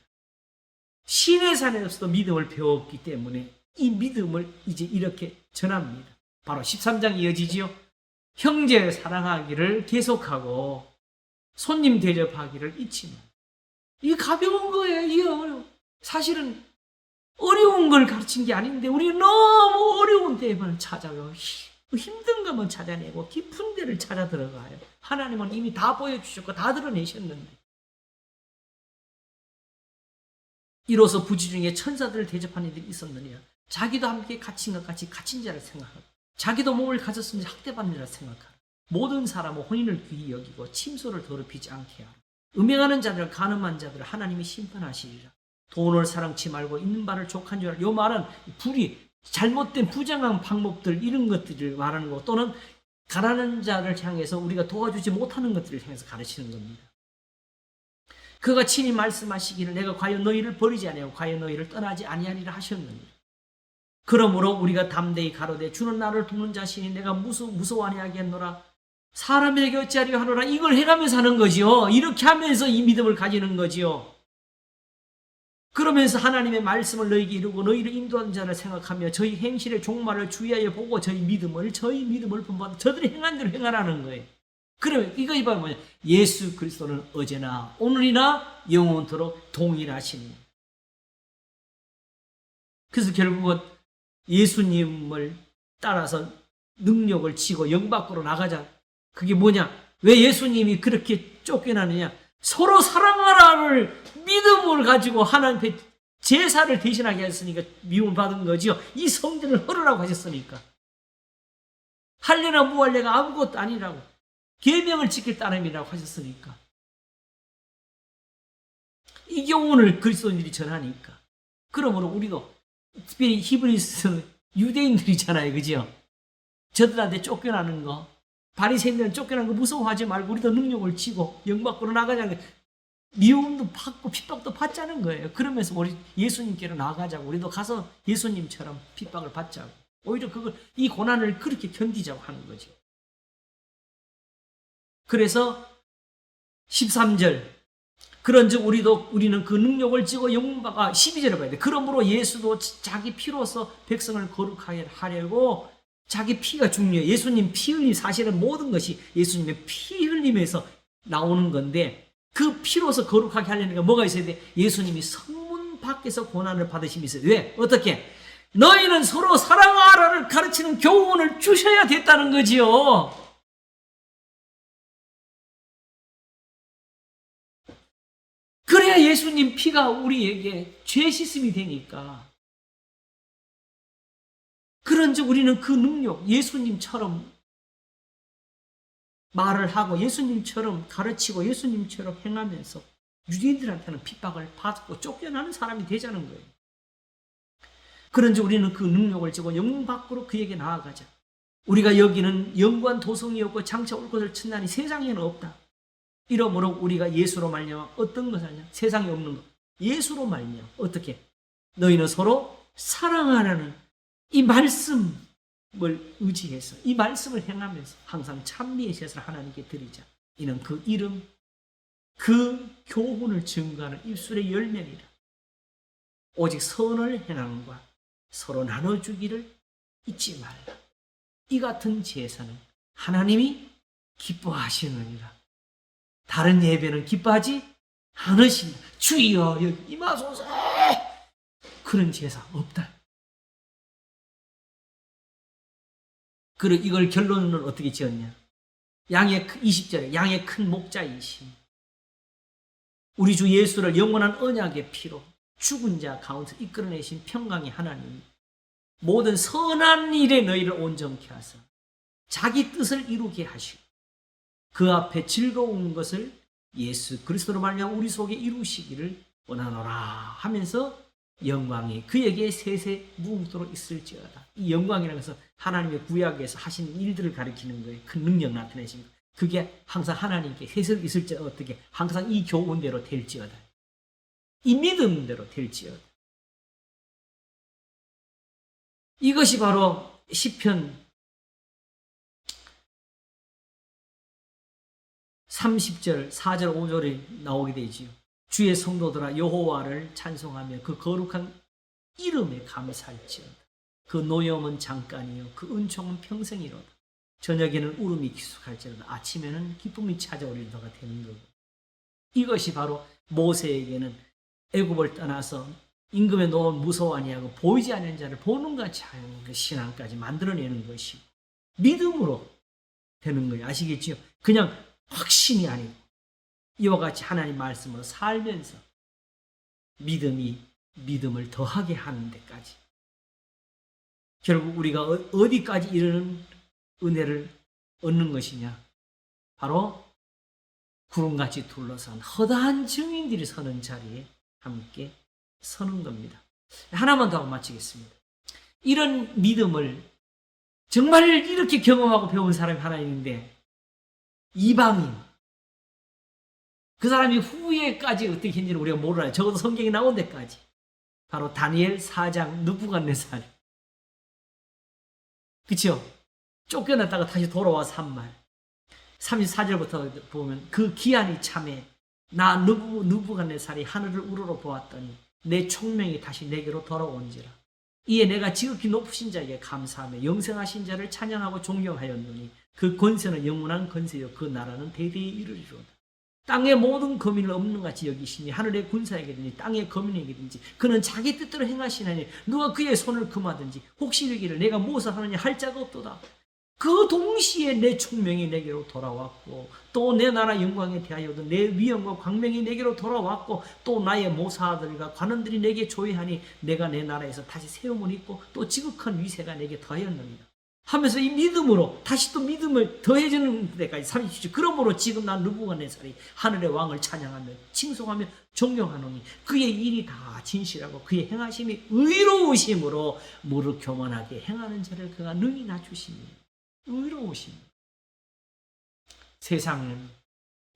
Speaker 1: 시내산에서도 믿음을 배웠기 때문에 이 믿음을 이제 이렇게 전합니다. 바로 13장 이어지지요. 형제 사랑하기를 계속하고 손님 대접하기를 잊지 마. 이게 가벼운 거예요. 이게 사실은 어려운 걸 가르친 게 아닌데 우리는 너무 어려운 데만 찾아요. 힘든 것만 찾아내고 깊은 데를 찾아 들어가요. 하나님은 이미 다 보여주셨고 다 드러내셨는데 이로써 부지 중에 천사들을 대접하는 일이 있었느냐. 자기도 함께 갇힌 것 같이 갇힌 자를 생각하고 자기도 몸을 가졌으면 학대받는 자를 생각하라. 모든 사람은 혼인을 귀히 여기고 침소를 더럽히지 않게 하라. 음행하는 자들 간음한 자들을 하나님이 심판하시리라. 돈을 사랑치 말고 있는 바를 족한 줄 알아. 이 말은 불이 잘못된 부정한 방법들 이런 것들을 말하는 거 또는 가난한 자를 향해서 우리가 도와주지 못하는 것들을 향해서 가르치는 겁니다. 그가 친히 말씀하시기를 내가 과연 너희를 버리지 아니하고 과연 너희를 떠나지 아니하리라 하셨느니라. 그러므로 우리가 담대히 가로되 주는 나를 돕는 자신이 내가 무서워 아니하겠노라. 사람에게 어찌하리요 하노라. 이걸 해가면서 하는 거지요. 이렇게 하면서 이 믿음을 가지는 거지요. 그러면서 하나님의 말씀을 너희에게 이루고 너희를 인도하는 자를 생각하며 저희 행실의 종말을 주의하여 보고 저희 믿음을 본받아 저들이 행한 대로 행하라는 거예요. 그러면 이거 바로 뭐냐? 예수 그리스도는 어제나 오늘이나 영원토록 동일하시니. 그래서 결국은 예수님을 따라서 능력을 치고 영 밖으로 나가자. 그게 뭐냐? 왜 예수님이 그렇게 쫓겨나느냐? 서로 사랑하라를 믿음을 가지고 하나님께 제사를 대신하게 했으니까 미움을 받은 거지요. 이 성전을 헐으라고 하셨으니까. 할례나 무할례가 아무것도 아니라고. 계명을 지킬 따름이라고 하셨으니까. 이게 오늘 그리스도인들이 전하니까. 그러므로 우리도 특별히 히브리서 유대인들이잖아요. 그죠? 저들한테 쫓겨나는 거, 바리새인들은 쫓겨나는 거 무서워하지 말고 우리도 능력을 치고 영 밖으로 나가자는 게 미움도 받고 핍박도 받자는 거예요. 그러면서 우리 예수님께로 나가자고. 우리도 가서 예수님처럼 핍박을 받자고. 오히려 이 고난을 그렇게 견디자고 하는 거죠. 그래서 13절 그런즉 우리는 그 능력을 지고 영광받아 12절을 봐야 돼. 그러므로 예수도 자기 피로서 백성을 거룩하게 하려고 자기 피가 중요해요. 예수님 피 흘림 사실은 모든 것이 예수님의 피 흘림에서 나오는 건데 그 피로서 거룩하게 하려니까 뭐가 있어야 돼? 예수님이 성문 밖에서 고난을 받으심이 있어요. 왜? 어떻게? 너희는 서로 사랑하라를 가르치는 교훈을 주셔야 됐다는 거지요. 그래야 예수님 피가 우리에게 죄 씻음이 되니까. 그런즉 우리는 그 능력, 예수님처럼 말을 하고 예수님처럼 가르치고 예수님처럼 행하면서 유대인들한테는 핍박을 받고 쫓겨나는 사람이 되자는 거예요. 그런즉 우리는 그 능력을 지고 영문 밖으로 그에게 나아가자. 우리가 여기는 영구한 도성이 없고 장차 올 것을 천나니 세상에는 없다. 이러므로 우리가 예수로 말미암아 어떤 것을 하냐? 세상에 없는 것. 예수로 말미암아 어떻게? 너희는 서로 사랑하라는 이 말씀을 의지해서 이 말씀을 행하면서 항상 찬미의 제사를 하나님께 드리자. 이는 그 이름, 그 교훈을 증거하는 입술의 열매니라. 오직 선을 행함과 서로 나눠주기를 잊지 말라. 이 같은 제사는 하나님이 기뻐하시느니라. 다른 예배는 기뻐하지 않으신다. 주여 여기 임하소서. 그런 제사 없다. 그리고 이걸 결론은 어떻게 지었냐? 20절에 양의 큰 목자이심, 우리 주 예수를 영원한 언약의 피로 죽은 자 가운데서 이끌어내신 평강의 하나님, 모든 선한 일에 너희를 온전케 하사 자기 뜻을 이루게 하시고 그 앞에 즐거운 것을 예수 그리스도로 말미암아 우리 속에 이루시기를 원하노라 하면서 영광이 그에게 세세 무궁토록 있을지어다. 이 영광이라는 것은 하나님의 구약에서 하신 일들을 가리키는 거예요. 큰 능력 나타내신 거. 그게 항상 하나님께 세세 있을지어다. 어떻게? 항상 이 교훈대로 될지어다. 이 믿음대로 될지어다. 이것이 바로 시편 30절, 4절, 5절에 나오게 되지요. 주의 성도들아 여호와를 찬송하며 그 거룩한 이름에 감사할지어다. 그 노염은 잠깐이요 그 은총은 평생이로다. 저녁에는 울음이 기숙할지어다. 아침에는 기쁨이 찾아오리로다가 되는 거고. 이것이 바로 모세에게는 애굽을 떠나서 임금의 노함을 무서워 아니하고 보이지 않는 자를 보는 같이 하는 그 신앙까지 만들어내는 것이 믿음으로 되는 거예요. 아시겠지요? 그냥 확신이 아니고 이와 같이 하나님 말씀으로 살면서 믿음이 믿음을 더하게 하는 데까지, 결국 우리가 어디까지 이르는 은혜를 얻는 것이냐? 바로 구름같이 둘러싼 허다한 증인들이 서는 자리에 함께 서는 겁니다. 하나만 더 마치겠습니다. 이런 믿음을 정말 이렇게 경험하고 배운 사람이 하나 있는데, 이방인, 그 사람이 후에까지 어떻게 했는지는 우리가 몰라요. 적어도 성경에 나온 데까지. 바로 다니엘 4장 느부갓네살. 그쵸? 쫓겨났다가 다시 돌아와서 한 말. 34절부터 보면 그 기한이 참에 나 느부갓네살이 하늘을 우러러 보았더니 내 총명이 다시 내게로 돌아온지라. 이에 내가 지극히 높으신 자에게 감사하며 영생하신 자를 찬양하고 존경하였노니 그 권세는 영원한 권세요 그 나라는 대대에 이르리로다. 땅의 모든 거민을 없는 같이 여기시니 하늘의 군사에게든지 땅의 거민에게든지 그는 자기 뜻대로 행하시나니 누가 그의 손을 금하든지 혹시 이르기를 내가 무엇을 하느냐 할 자가 없도다. 그 동시에 내 총명이 내게로 돌아왔고 또 내 나라 영광에 대하여도 내 위엄과 광명이 내게로 돌아왔고 또 나의 모사들과 관원들이 내게 조회하니 내가 내 나라에서 다시 세움을 입고 또 지극한 위세가 내게 더하였느니라 하면서 이 믿음으로 다시 또 믿음을 더해주는 데까지 30절. 그러므로 지금 난 느부갓네살이 하늘의 왕을 찬양하며 칭송하며 존경하노니 그의 일이 다 진실하고 그의 행하심이 의로우심으로 무릇 교만하게 행하는 자를 그가 능히 낮추시니 의로우심. 세상은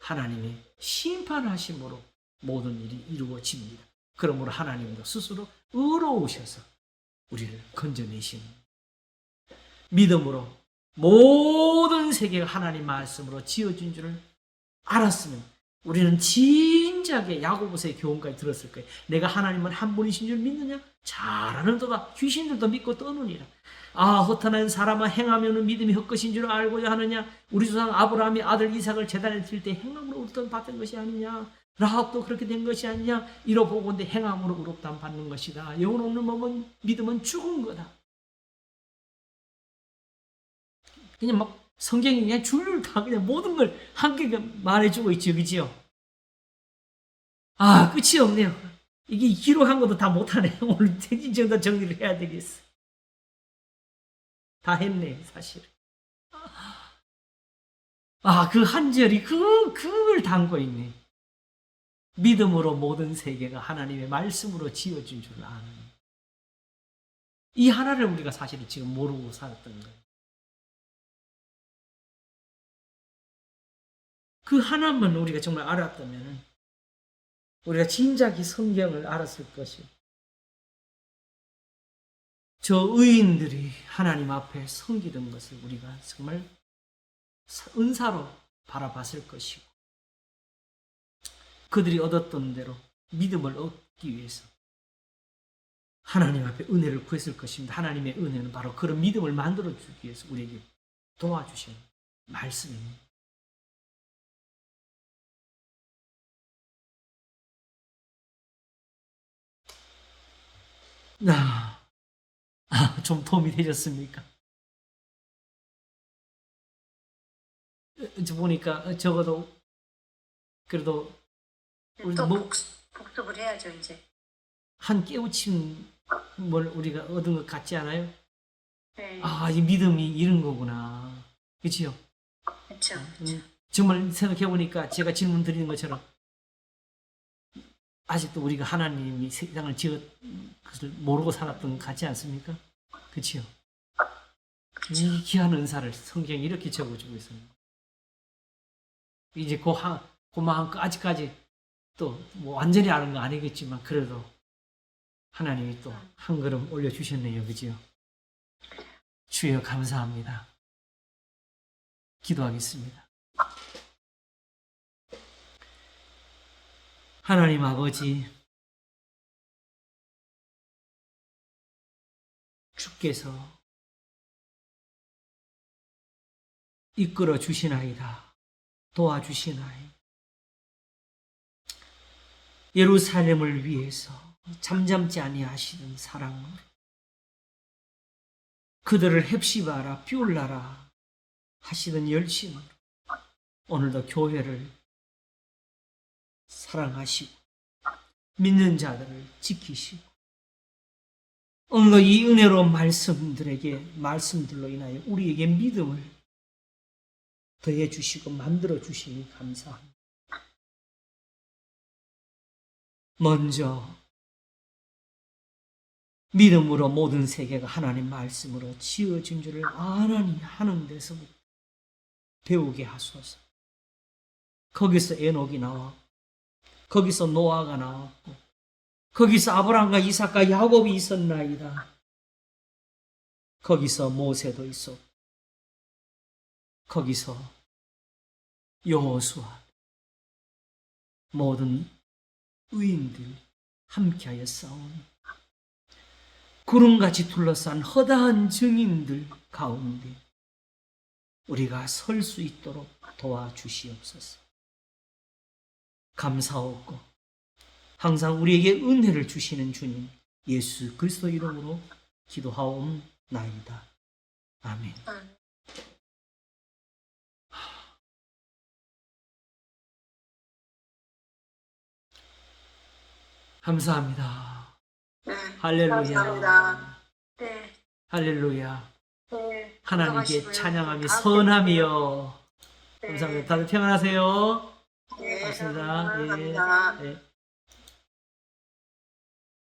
Speaker 1: 하나님의 심판하심으로 모든 일이 이루어집니다. 그러므로 하나님도 스스로 의로우셔서 우리를 건져내시는 믿음으로 모든 세계가 하나님 말씀으로 지어진 줄을 알았으면 우리는 진작에 야고보서의 교훈까지 들었을 거예요. 내가 하나님은 한 분이신 줄 믿느냐? 잘 아는도다. 귀신들도 믿고 떠느니라. 아, 허탄한 사람아 행하면 믿음이 헛것인 줄 알고자 하느냐? 우리 조상 아브라함이 아들 이삭을 제단에 드릴 때 행함으로 얻던 받은 것이 아니냐? 라합도 그렇게 된 것이 아니냐. 이로 보건대 행함으로 의롭다함 받는 것이다. 영혼 없는 몸은 믿음은 죽은 거다. 그냥 막 성경이 그냥 줄을 다 그냥 모든 걸 함께 말해주고 있죠. 그지요? 아, 끝이 없네요. 이게 기록한 것도 다 못하네. 오늘 대진정도 정리를 해야 되겠어. 다 했네, 사실. 아, 그 한 절이 그걸 담고 있네. 믿음으로 모든 세계가 하나님의 말씀으로 지어진 줄 아는. 이 하나를 우리가 사실 지금 모르고 살았던 거예요. 그 하나만 우리가 정말 알았다면 우리가 진작에 성경을 알았을 것이요. 저 의인들이 하나님 앞에 섬기던 것을 우리가 정말 은사로 바라봤을 것이고 그들이 얻었던 대로 믿음을 얻기 위해서 하나님 앞에 은혜를 구했을 것입니다. 하나님의 은혜는 바로 그런 믿음을 만들어주기 위해서 우리에게 도와주시는 말씀입니다. 좀 도움이 되셨습니까? 저 보니까 적어도 그래도 우리
Speaker 2: 또 복습을 해야죠 이제.
Speaker 1: 한 깨우침을 우리가 얻은 것 같지 않아요?
Speaker 2: 네.
Speaker 1: 아, 이 믿음이 이런 거구나. 그치요?
Speaker 2: 그렇죠.
Speaker 1: 정말 생각해 보니까 제가 질문 드리는 것처럼 아직도 우리가 하나님이 세상을 지었 것을 모르고 살았던 것 같지 않습니까? 그치요? 이 귀한 은사를 성경이 이렇게 적어주고 있습니다. 이제 그 마음 아직까지 또 뭐 완전히 아는 거 아니겠지만 그래도 하나님이 또 한 걸음 올려주셨네요. 그지요? 주여 감사합니다. 기도하겠습니다. 하나님 아버지, 주께서 이끌어 주시나이다. 도와주시나이. 예루살렘을 위해서 잠잠지 아니하시는 사랑으로 그들을 헵시바라 비울라라 하시던 열심으로 오늘도 교회를 사랑하시고 믿는 자들을 지키시고 오늘도 이 은혜로운 말씀들로 인하여 우리에게 믿음을 더해 주시고 만들어 주시니 감사합니다. 먼저 믿음으로 모든 세계가 하나님 말씀으로 지어진 줄을 아나니 하는 데서부터 배우게 하소서. 거기서 에녹이 나왔고 거기서 노아가 나왔고 거기서 아브라함과 이삭과 야곱이 있었나이다. 거기서 모세도 있었고 거기서 여호수아 모든 의인들이 함께하여 싸우니 구름같이 둘러싼 허다한 증인들 가운데 우리가 설 수 있도록 도와주시옵소서. 감사하고 항상 우리에게 은혜를 주시는 주님 예수 그리스도 이름으로 기도하옵나이다. 아멘. 감사합니다.
Speaker 2: 네,
Speaker 1: 할렐루야.
Speaker 2: 감사합니다. 네.
Speaker 1: 할렐루야.
Speaker 2: 네.
Speaker 1: 하나님께
Speaker 2: 건강하시고요.
Speaker 1: 찬양함이
Speaker 2: 다음
Speaker 1: 선함이요.
Speaker 2: 네.
Speaker 1: 감사합니다. 다들 평안하세요.
Speaker 2: 네.
Speaker 1: 고맙습니다. 예.
Speaker 2: 감사합니다.
Speaker 1: 예.